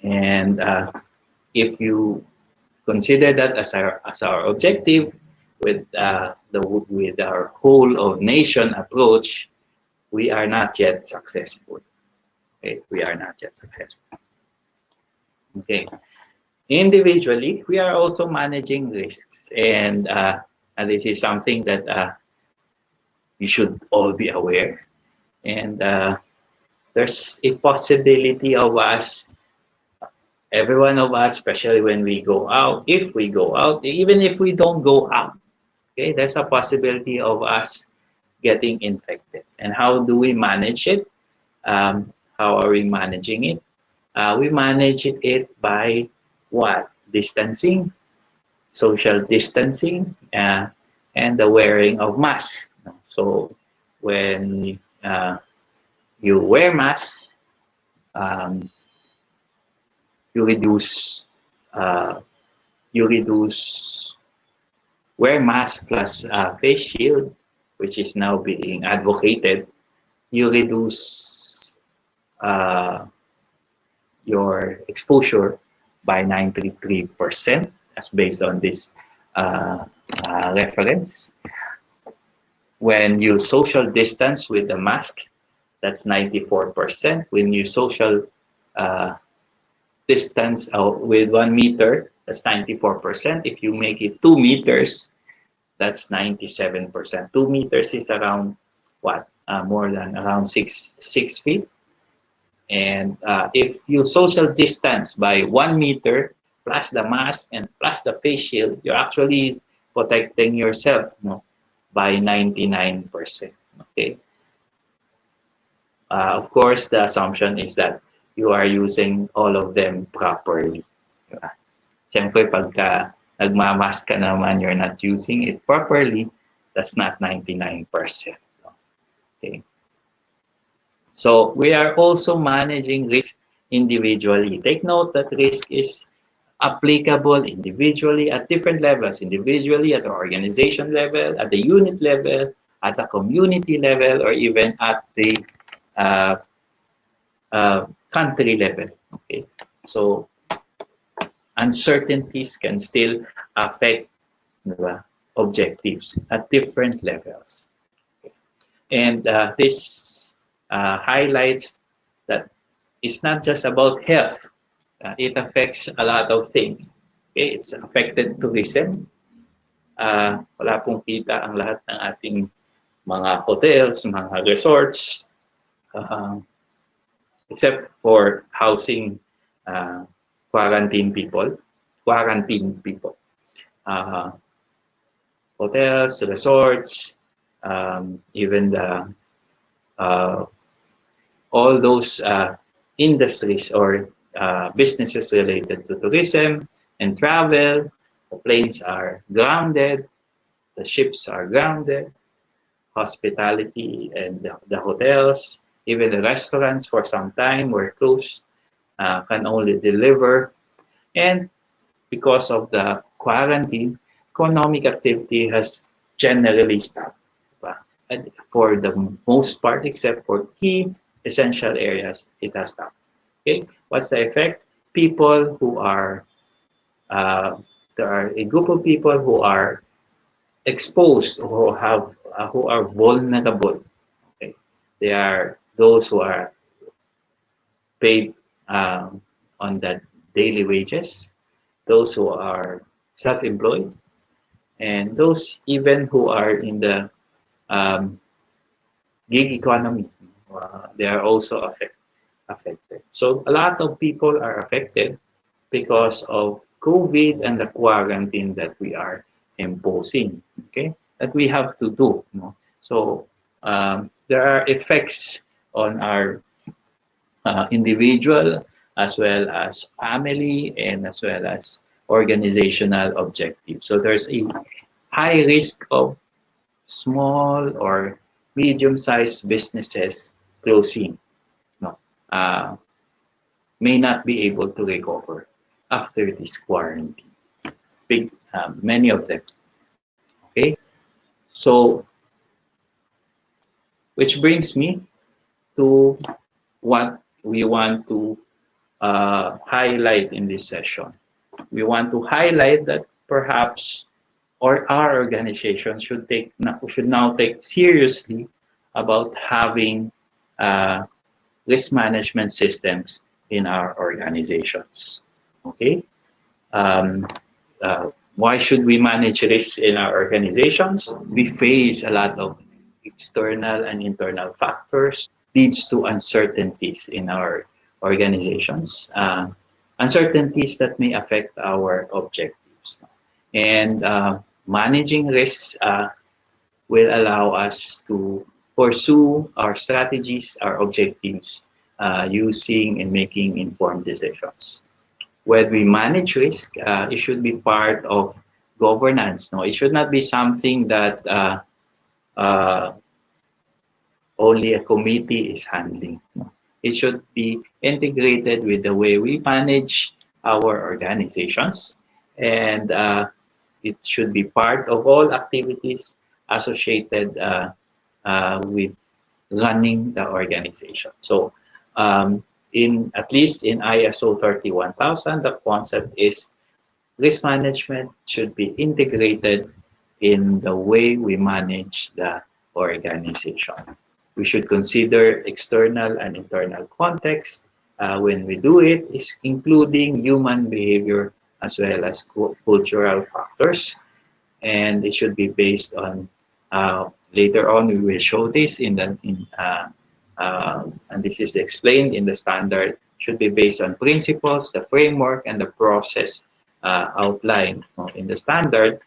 and if you consider that as our objective with our whole of nation approach, we are not yet successful. Okay, we are not yet successful. Okay, individually, we are also managing risks, and this is something that you should all be aware. And there's a possibility of us, every one of us, especially when we go out, if we go out, even if we don't go out, okay, there's a possibility of us getting infected. And how do we manage it? How are we managing it? We manage it by what? Distancing, social distancing, and the wearing of masks. So when you wear masks, you reduce wear mask plus face shield, which is now being advocated. You reduce your exposure by 93%. That's based on this reference. When you social distance with the mask, that's 94%. When you social distance with 1 meter, that's 94%. If you make it 2 meters, that's 97%. 2 meters is around what? More than around 6 feet. And if you social distance by 1 meter plus the mask and plus the face shield, you're actually protecting yourself, by 99%. Okay. Of course, the assumption is that you are using all of them properly. Diba? Siyempre, pagka nagmamask ka naman, you're not using it properly, that's not 99%. Okay. So we are also managing risk individually. Take note that risk is applicable individually at different levels, individually at the organization level, at the unit level, at the community level, or even at the uh, country level. Okay, so uncertainties can still affect, diba, objectives at different levels. And this highlights that it's not just about health. It affects a lot of things. Okay, it's affected tourism. Wala pong kita ang lahat ng ating mga hotels, mga resorts, except for housing quarantine people. Hotels, resorts, even the all those industries or businesses related to tourism and travel. The planes are grounded, the ships are grounded, hospitality and the hotels, even the restaurants for some time were closed, can only deliver. And because of the quarantine, economic activity has generally stopped. And for the most part, except for key essential areas, it has stopped. Okay, what's the effect? People who are there are a group of people who are exposed, who are vulnerable. Okay, they are those who are paid on the daily wages, those who are self-employed, and those even who are in the gig economy. They are also affected. So a lot of people are affected because of COVID and the quarantine that we are imposing. Okay, that we have to do. So there are effects on our individual as well as family and as well as organizational objectives. So there's a high risk of small or medium-sized businesses closing, no, may not be able to recover after this quarantine. Many of them. Okay, so which brings me to what we want to highlight in this session. We want to highlight that perhaps our organization should now take seriously about having risk management systems in our organizations. Okay, why should we manage risks in our organizations? We face a lot of external and internal factors leads to uncertainties in our organizations, uncertainties that may affect our objectives. And managing risks will allow us to pursue our strategies, our objectives, using and making informed decisions. When we manage risk, it should be part of governance. No, it should not be something that only a committee is handling. No. It should be integrated with the way we manage our organizations, and it should be part of all activities associated with running the organization. So in at least in ISO 31000, the concept is risk management should be integrated in the way we manage the organization. We should consider external and internal context when we do it, is including human behavior as well as cultural factors. And it should be based on, later on we will show this and this is explained in the standard, should be based on principles, the framework, and the process outlined in the standard.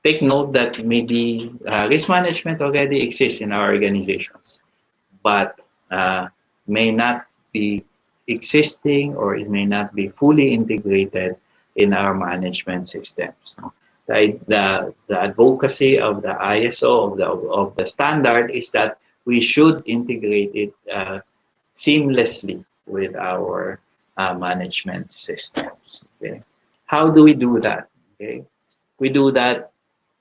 Take note that maybe risk management already exists in our organizations, but may not be existing or it may not be fully integrated in our management systems. No? The advocacy of the ISO of the standard is that we should integrate it seamlessly with our management systems. Okay, how do we do that? Okay, we do that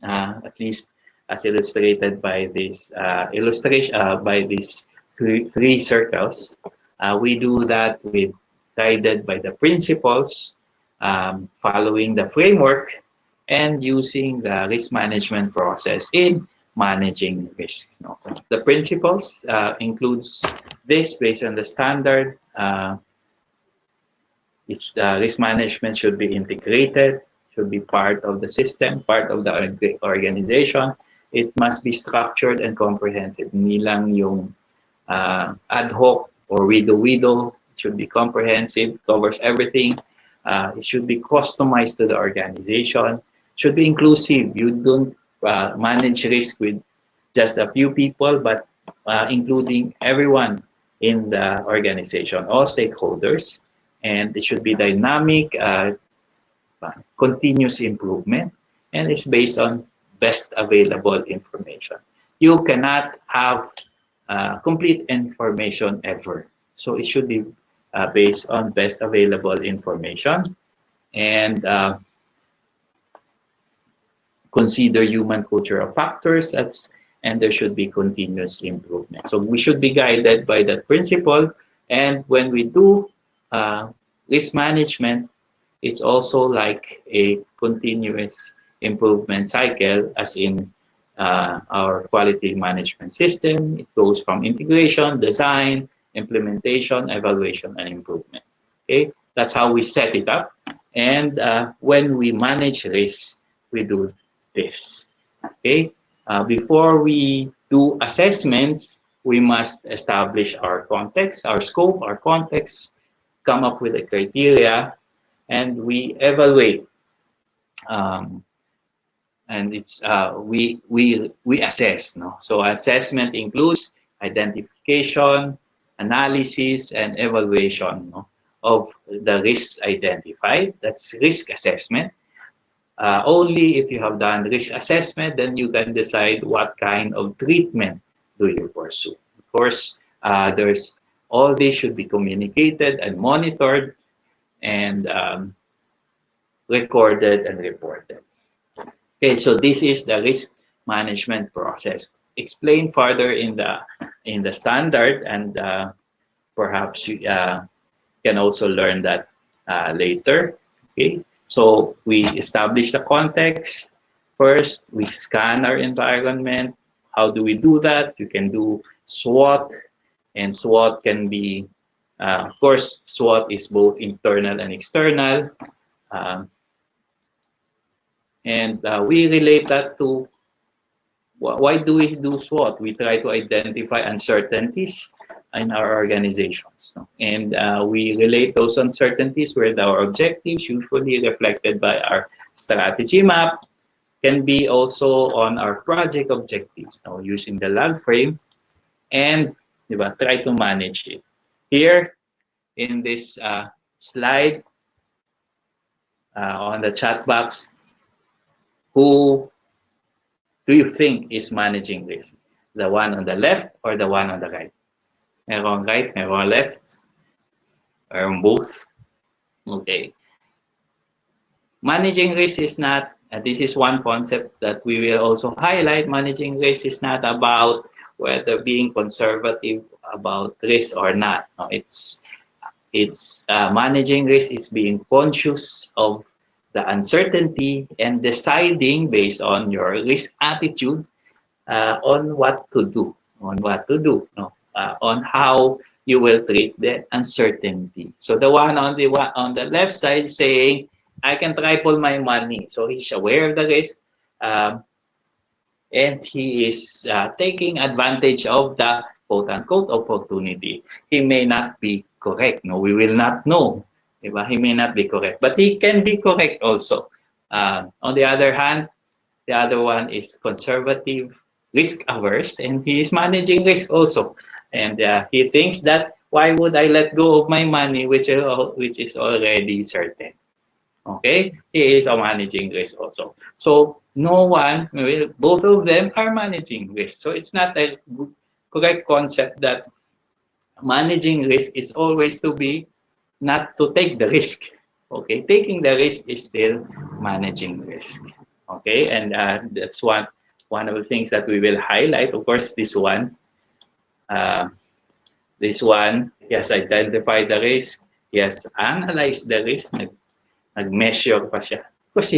at least as illustrated by this illustration by these three circles. We do that with guided by the principles, following the framework, and using the risk management process in managing risks. No? The principles includes this based on the standard. Risk management should be integrated, should be part of the system, part of the organization. It must be structured and comprehensive. Hindi lang yung ad hoc or widow. It should be comprehensive, covers everything. It should be customized to the organization. It should be inclusive. You don't manage risk with just a few people, but including everyone in the organization, all stakeholders. And it should be dynamic, continuous improvement, and it's based on best available information. You cannot have complete information ever. So it should be based on best available information, and consider human cultural factors, and there should be continuous improvement. So we should be guided by that principle. And when we do risk management, it's also like a continuous improvement cycle, as in our quality management system. It goes from integration, design, implementation, evaluation, and improvement. Okay, that's how we set it up. And when we manage risk, we do this. Okay, before we do assessments, we must establish our context, our scope, our context, come up with a criteria, and we evaluate. And it's we assess. No, so assessment includes identification, analysis, and evaluation, no, of the risks identified. That's risk assessment. Only if you have done risk assessment, then you can decide what kind of treatment do you pursue. Of course, there's all this should be communicated and monitored and recorded and reported. Okay, so this is the risk management process. Explained further in the standard, and perhaps you can also learn that later. Okay, so we establish the context first. We scan our environment. How do we do that? You can do SWOT, and SWOT can be, of course, SWOT is both internal and external. And we relate that to why do we do SWOT? We try to identify uncertainties in our organizations. No? And we relate those uncertainties with our objectives, usually reflected by our strategy map, can be also on our project objectives, now using the log frame, and try to manage it. Here in this slide, on the chat box, who do you think is managing this? The one on the left or the one on the right? Meron right, meron left, or both? Okay. Managing risk is not, this is one concept that we will also highlight. Managing risk is not about whether being conservative about risk or not. No, it's managing risk is being conscious of the uncertainty and deciding based on your risk attitude on what to do, no? On how you will treat the uncertainty. So the one on the left side saying, I can triple my money. So he's aware of the risk, and he is taking advantage of the quote-unquote opportunity. He may not be correct. No, we will not know. He may not be correct, but he can be correct also. On the other hand, the other one is conservative, risk-averse, and he is managing risk also. And he thinks that, why would I let go of my money, which is already certain? Okay, he is a managing risk also. So no one, both of them are managing risk. So it's not a correct concept that managing risk is always to be not to take the risk. Okay, taking the risk is still managing risk. Okay, and that's one of the things that we will highlight. Of course, uh, this one, he has identified the risk, he has analyzed the risk, nag-measure pa siya. Because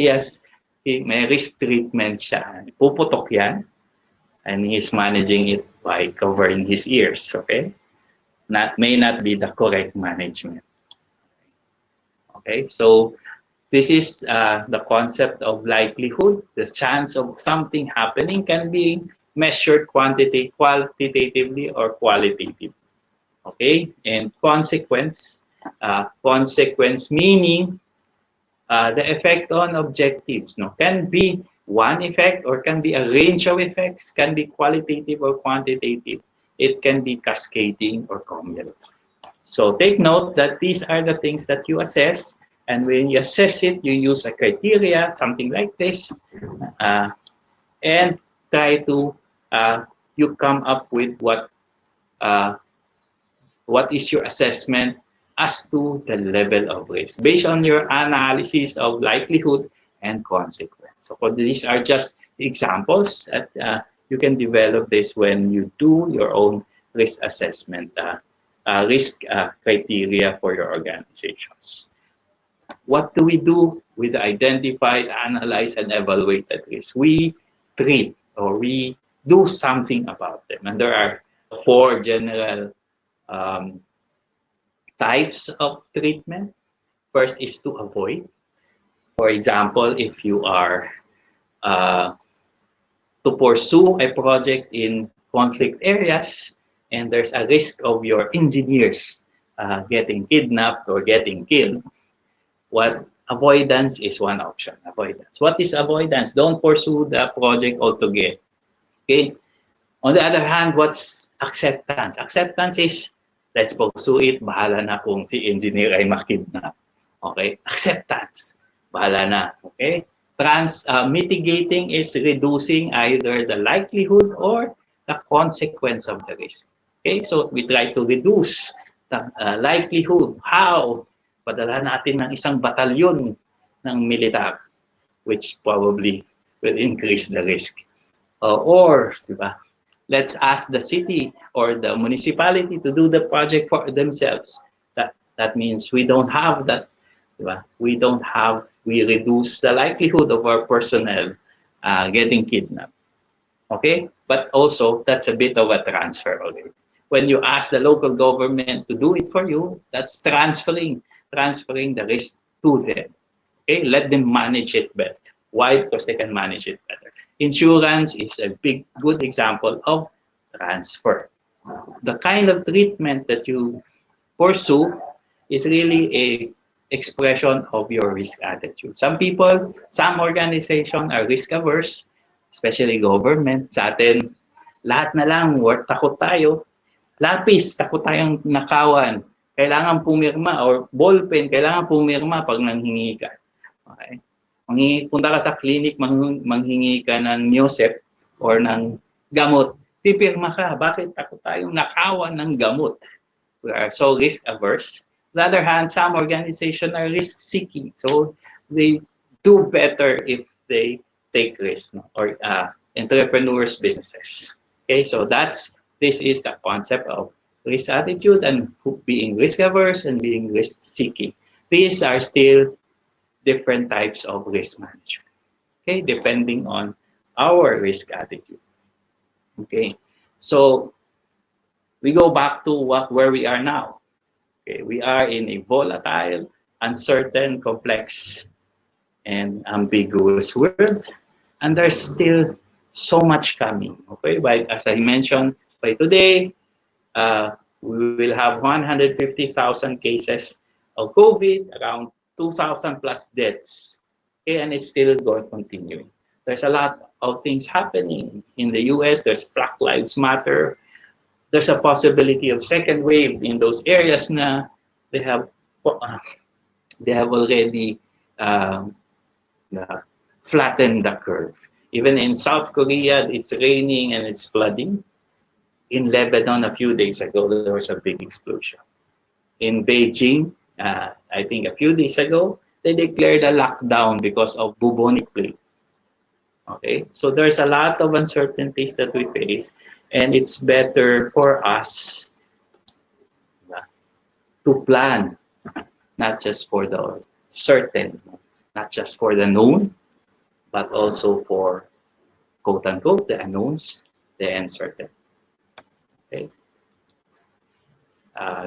may risk treatment siya. Puputok yan, and he's managing it by covering his ears. Okay, may not be the correct management. Okay, so this is the concept of likelihood. The chance of something happening can be measured quantitatively or qualitatively. Okay, and consequence meaning the effect on objectives. No, can be one effect or can be a range of effects. Can be qualitative or quantitative. It can be cascading or cumulative. So take note that these are the things that you assess, and when you assess it, you use a criteria, something like this, and try to you come up with uh, what is your assessment as to the level of risk based on your analysis of likelihood and consequence. So these are just examples that you can develop this when you do your own risk assessment, risk criteria for your organizations. What do we do with the identified, analyzed, and evaluated risk? We treat or we do something about them. And there are four general um, types of treatment. First is to avoid. For example, if you are to pursue a project in conflict areas and there's a risk of your engineers getting kidnapped or getting killed, what avoidance is one option. Avoidance. What is avoidance? Don't pursue the project altogether. Okay. On the other hand, what's acceptance? Acceptance is, let's pursue it, bahala na kung si engineer ay makidnap. Okay? Acceptance. Bahala na. Okay? Mitigating is reducing either the likelihood or the consequence of the risk. Okay? So we try to reduce the likelihood. How? Padala natin ng isang batalyon ng militar, which probably will increase the risk. Or, diba? Let's ask the city or the municipality to do the project for themselves. That means we don't have that. Diba? We reduce the likelihood of our personnel getting kidnapped. Okay? But also, that's a bit of a transfer already. When you ask the local government to do it for you, that's transferring the risk to them. Okay? Let them manage it better. Why? Because they can manage it better. Insurance is a good example of transfer. The kind of treatment that you pursue is really a expression of your risk attitude. Some organization are risk averse, especially government. Sa atin, lahat na lang, takot tayo. Lapis, takot tayong nakawan. Kailangan pumirma, or ballpen, kailangan pumirma pag nanghingi ka. Okay? Punta ka sa clinic, manghingi ka ng Neosep or ng gamot, pipirma ka. Bakit? Takot tayong nakawan ng gamot. We are so risk averse. On the other hand, some organizations are risk seeking. So they do better if they take risks, no? Or entrepreneurs' businesses. Okay, so this is the concept of risk attitude and being risk averse and being risk seeking. These are still different types of risk management, okay, depending on our risk attitude. Okay, so we go back to where we are now. Okay, we are in a volatile, uncertain, complex, and ambiguous world, and there's still so much coming. Okay, as I mentioned, by today, we will have 150,000 cases of COVID, around 2,000 plus deaths, okay, and it's still continuing. There's a lot of things happening in the US. There's Black Lives Matter. There's a possibility of second wave in those areas na they have already um, flatten the curve. Even in South Korea, it's raining and it's flooding. In Lebanon, a few days ago, there was a big explosion. In Beijing, I think a few days ago, they declared a lockdown because of bubonic plague. Okay, so there's a lot of uncertainties that we face, and it's better for us to plan, not just for the certain, not just for the known, but also for quote unquote the unknowns, the uncertain. Okay.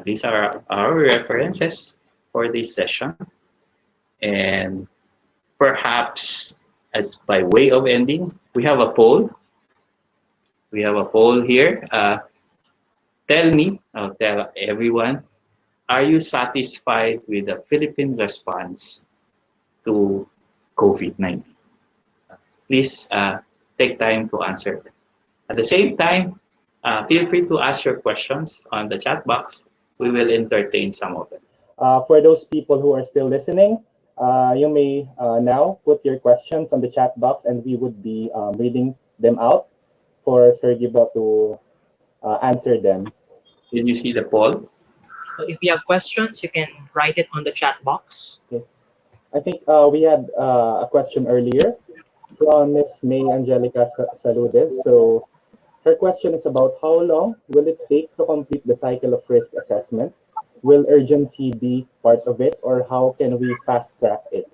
These are our references for this session, and perhaps as by way of ending, we have a poll. We have a poll here. Tell me, I'll tell everyone, are you satisfied with the Philippine response to COVID-19? Please take time to answer them. At the same time, feel free to ask your questions on the chat box. We will entertain some of them. For those people who are still listening, you may now put your questions on the chat box, and we would be reading them out for Sir Gilbert to answer them. Did you see the poll? So if you have questions, you can write it on the chat box. Okay. I think we had a question earlier from Ms. May Angelica Saludes. So her question is about how long will it take to complete the cycle of risk assessment? Will urgency be part of it, or how can we fast track it?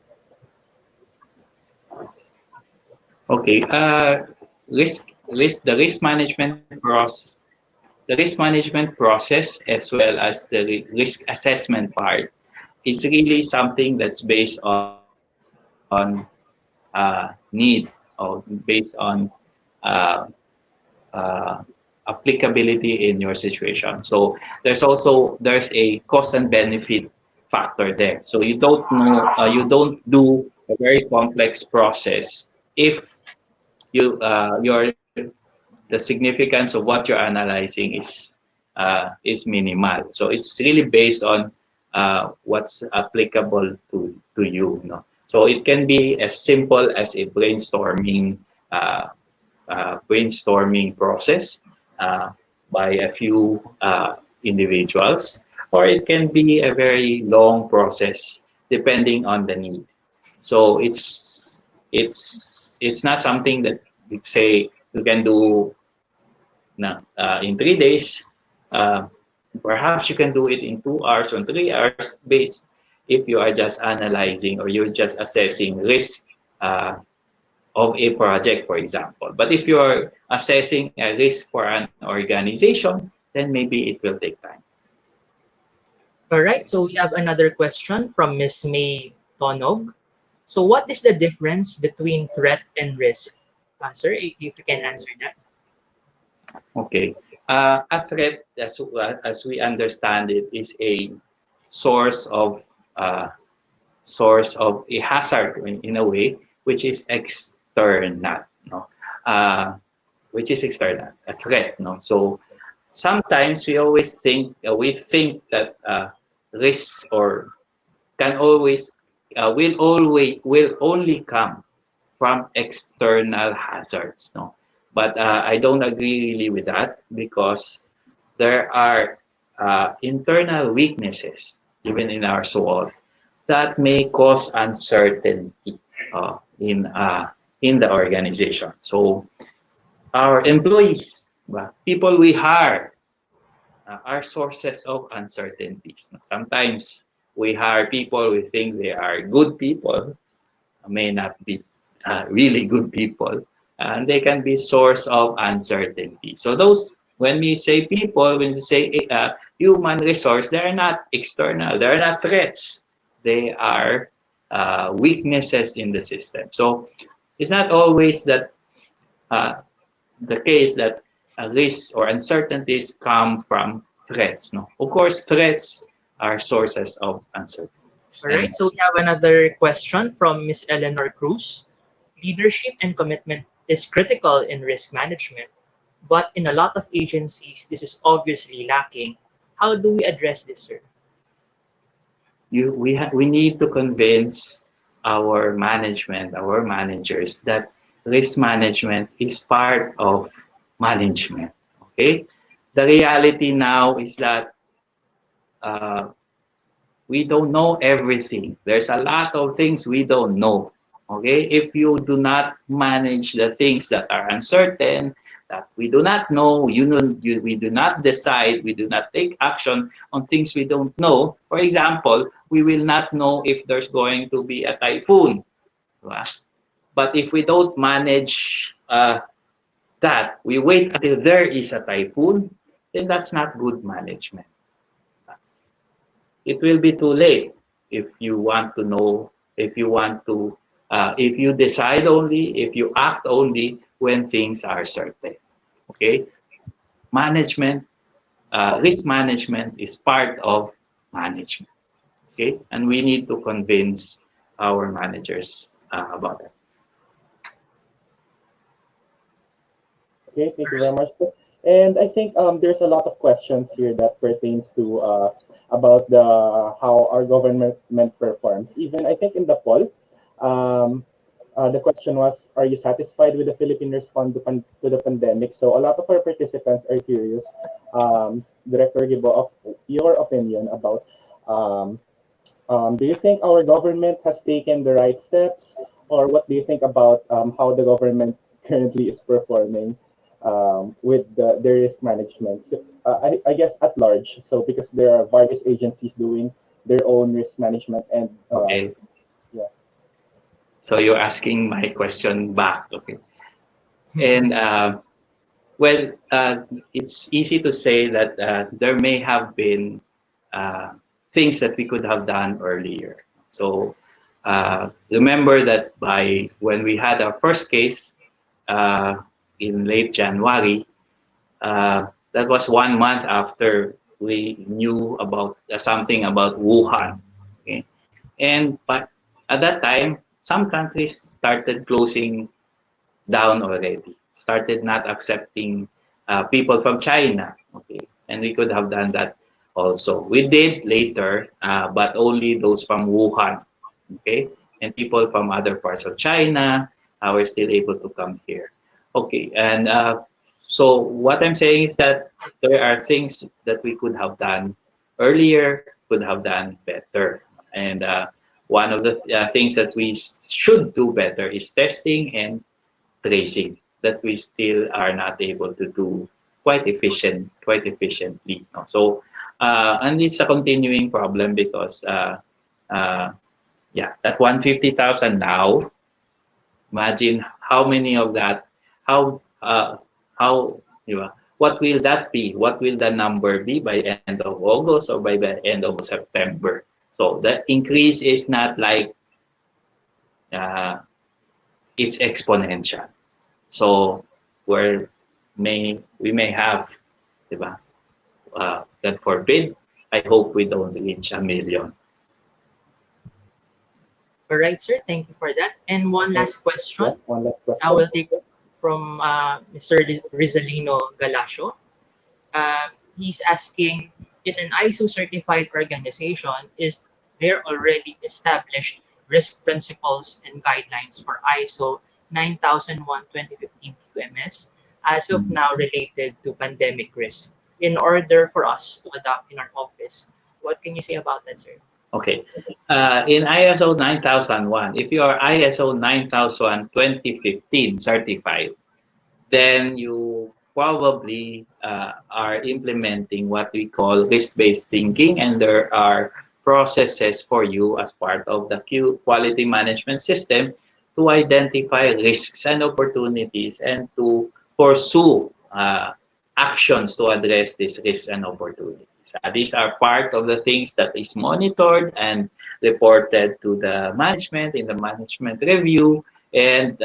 Okay. The risk management process, as well as the risk assessment part, is really something that's based on need, or based on uh, applicability in your situation. So there's a cost and benefit factor there. So you don't do a very complex process if the significance of what you're analyzing is minimal. So it's really based on what's applicable to you. So it can be as simple as a brainstorming process by a few individuals, or it can be a very long process depending on the need. So it's not something that you say you can do in 3 days. Perhaps you can do it in 2 hours or 3 hours, based if you are just analyzing or you're just assessing risk of a project, for example. But if you are assessing a risk for an organization, then maybe it will take time. All right, so we have another question from Ms. May Tonog. So what is the difference between threat and risk? Sir, if you can answer that. Okay. A threat, as we understand it, is a source of a hazard in a way, which is external. No, which is external, a threat. No, so sometimes we think that risks or can always will only come from external hazards. No, but I don't agree really with that, because there are internal weaknesses even in our soul that may cause uncertainty in the organization. So our employees, people we hire, are sources of uncertainties. Sometimes we hire people we think they are good people, may not be really good people, and they can be source of uncertainty. So those, when we say people, when we say human resource, they are not external, they are not threats, they are weaknesses in the system. So it's not always that the case that risks or uncertainties come from threats. No, of course, threats are sources of uncertainties. All right, so we have another question from Ms. Eleanor Cruz. Leadership and commitment is critical in risk management, but in a lot of agencies, this is obviously lacking. How do we address this, sir? We need to convince our management, our managers, that risk management is part of management. Okay? The reality now is that uh, we don't know everything. There's a lot of things we don't know. Okay? If you do not manage the things that are uncertain, that we do not know, we do not decide, we do not take action on things we don't know. For example, we will not know if there's going to be a typhoon. Diba? But if we don't manage that, we wait until there is a typhoon, then that's not good management. It will be too late if you want to know, if you want to, if you decide only, if you act only when things are certain. Okay? Management, risk management is part of management. Okay? And we need to convince our managers about it. Okay, thank you very much. And I think there's a lot of questions here that pertains to about the how our government performs. Even I think in the poll, um, the question was, are you satisfied with the Philippine response to the pandemic? So a lot of our participants are curious, Director Gibo, of your opinion about do you think our government has taken the right steps, or what do you think about how the government currently is performing with the risk management? So, I guess at large. So because there are various agencies doing their own risk management, and Okay. yeah. So you're asking my question back. Okay. And well, it's easy to say that there may have been uh, things that we could have done earlier. So remember that by when we had our first case in late January, that was 1 month after we knew about something about Wuhan. Okay? And but at that time, some countries started closing down already, started not accepting people from China. Okay, and we could have done that also. We did later, but only those from Wuhan. Okay, and people from other parts of China were still able to come here. Okay, and so what I'm saying is that there are things that we could have done earlier, could have done better, and one of the things that we should do better is testing and tracing that we still are not able to do quite efficiently. No? So, and it's a continuing problem because, uh, yeah, that 150,000 now. Imagine how many of that, how you know, what will that be? What will the number be by end of August or by the end of September? So the increase is not like uh, it's exponential. So where we may have, diba? God forbid, I hope we don't reach 1 million. All right, sir. Thank you for that. And one last Yeah, question. one last question. I will take from Mr. Rizalino Galasio. He's asking, in an ISO certified organization, is there already established risk principles and guidelines for ISO 9001:2015 QMS as of now related to pandemic risk in order for us to adopt in our office? What can you say about that, sir? Okay. In ISO 9001, if you are ISO 9000 2015 certified, then you probably are implementing what we call risk-based thinking, and there are processes for you as part of the quality management system to identify risks and opportunities and to pursue actions to address these risks and opportunities. These are part of the things that is monitored and reported to the management in the management review, and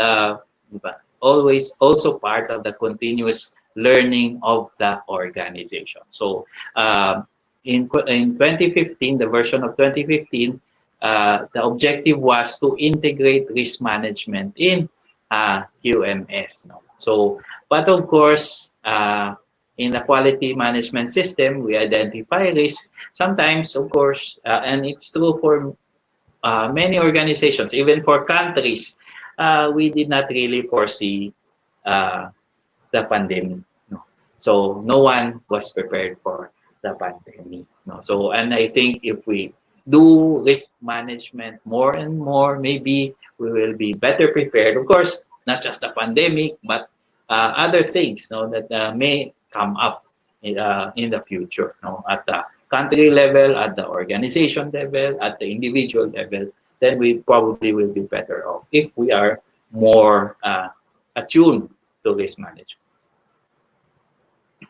always also part of the continuous learning of the organization. So in 2015, the version of 2015, the objective was to integrate risk management in QMS. No? So, but of course, in the quality management system, we identify risks. Sometimes, of course, and it's true for many organizations, even for countries, we did not really foresee uh, the pandemic. No. So no one was prepared for the pandemic. No. So, and I think if we do risk management more and more, maybe we will be better prepared. Of course, not just the pandemic, but other things, no, that may come up in the future, no, at the country level, at the organization level, at the individual level. Then we probably will be better off if we are more attuned to risk management.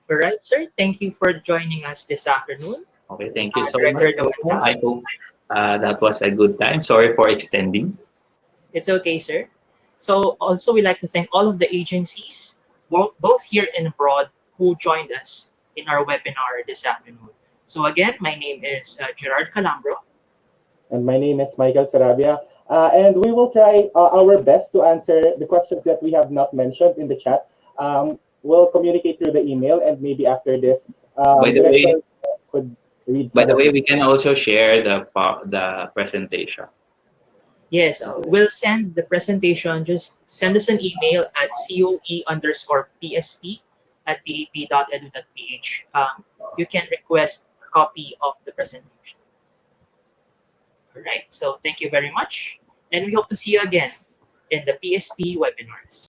All right, sir. Thank you for joining us this afternoon. Okay, thank you so Director much. Lumantao. I hope that was a good time. Sorry for extending. It's okay, sir. So also we'd like to thank all of the agencies, both here and abroad, who joined us in our webinar this afternoon. So again, my name is Gerard Calambro. And my name is Michael Sarabia. And we will try our best to answer the questions that we have not mentioned in the chat. We'll communicate through the email, and maybe after this, By the way, Director could read by some the of way, it. we can also share the presentation. Yes, we'll send the presentation. Just send us an email at coe_psp@pap.edu.ph. You can request a copy of the presentation. All right, so thank you very much. And we hope to see you again in the PSP webinars.